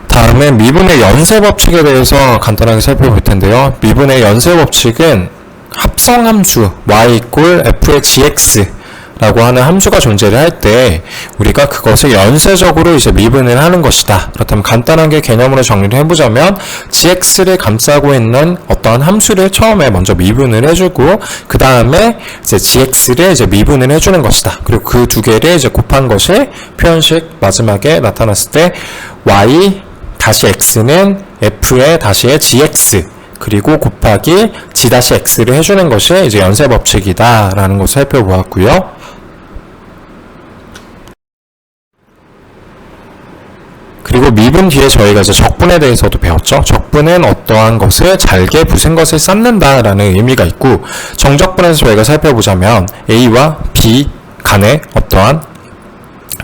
다음에 미분의 연쇄법칙에 대해서 간단하게 살펴볼 텐데요. 미분의 연쇄법칙은 합성함수 y 이꼴 f의 gx 라고 하는 함수가 존재를 할 때 우리가 그것을 연쇄적으로 이제 미분을 하는 것이다. 그렇다면 간단하게 개념으로 정리를 해보자면 gx를 감싸고 있는 어떠한 함수를 처음에 먼저 미분을 해주고 그 다음에 이제 gx를 이제 미분을 해주는 것이다. 그리고 그 두 개를 이제 곱한 것이 표현식 마지막에 나타났을 때 y 다시 x는 f의 다시의 gx 그리고 곱하기 g-x를 해주는 것이 이제 연쇄법칙이다라는 것을 살펴보았고요. 그리고 미분 뒤에 저희가 이제 적분에 대해서도 배웠죠. 적분은 어떠한 것을 잘게 부순 것을 쌓는다라는 의미가 있고 정적분에서 저희가 살펴보자면 a와 b 간에 어떠한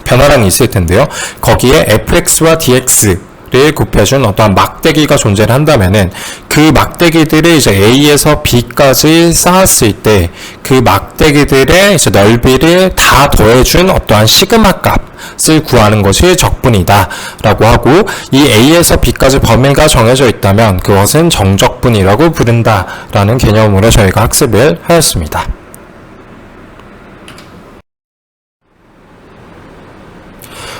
변화량이 있을 텐데요. 거기에 fx와 dx 를 곱해준 어떠한 막대기가 존재를 한다면은 그 막대기들을 이제 A에서 B까지 쌓았을 때 그 막대기들의 이제 넓이를 다 더해준 어떠한 시그마 값을 구하는 것이 적분이다 라고 하고 이 A에서 B까지 범위가 정해져 있다면 그것은 정적분이라고 부른다 라는 개념으로 저희가 학습을 하였습니다.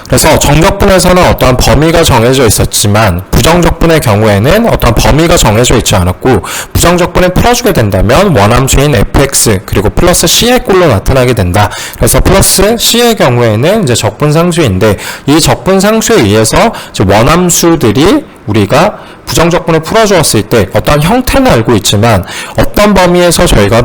그래서 정적분에서는 어떠한 범위가 정해져 있었지만 부정적분의 경우에는 어떠한 범위가 정해져 있지 않았고 부정적분을 풀어주게 된다면 원함수인 fx 그리고 플러스 c의 꼴로 나타나게 된다. 그래서 플러스 c의 경우에는 이제 적분상수인데 이 적분상수에 의해서 이제 원함수들이 우리가 부정적분을 풀어주었을 때 어떠한 형태는 알고 있지만 어떤 범위에서 저희가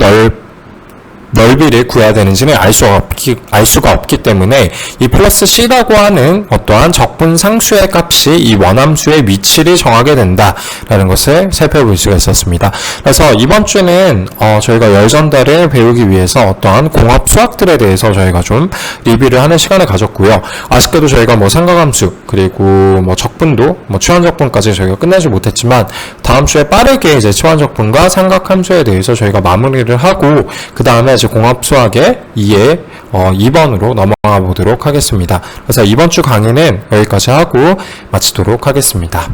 넓이를 구해야 되는지는 알 수가 없기 때문에 이 플러스 c라고 하는 어떠한 적분상수의 값이 이 원함수의 위치를 정하게 된다라는 것을 살펴볼 수가 있었습니다. 그래서 이번 주는 저희가 열전달을 배우기 위해서 어떠한 공합 수학들에 대해서 저희가 좀 리뷰를 하는 시간을 가졌고요. 아쉽게도 저희가 뭐 삼각함수 그리고 뭐 적분도 뭐 치환적분까지 저희가 끝내지 못했지만 다음 주에 빠르게 이제 치환적분과 삼각함수에 대해서 저희가 마무리를 하고 그 다음에 공합수학의 2번으로 넘어가 보도록 하겠습니다. 그래서 이번 주 강의는 여기까지 하고 마치도록 하겠습니다.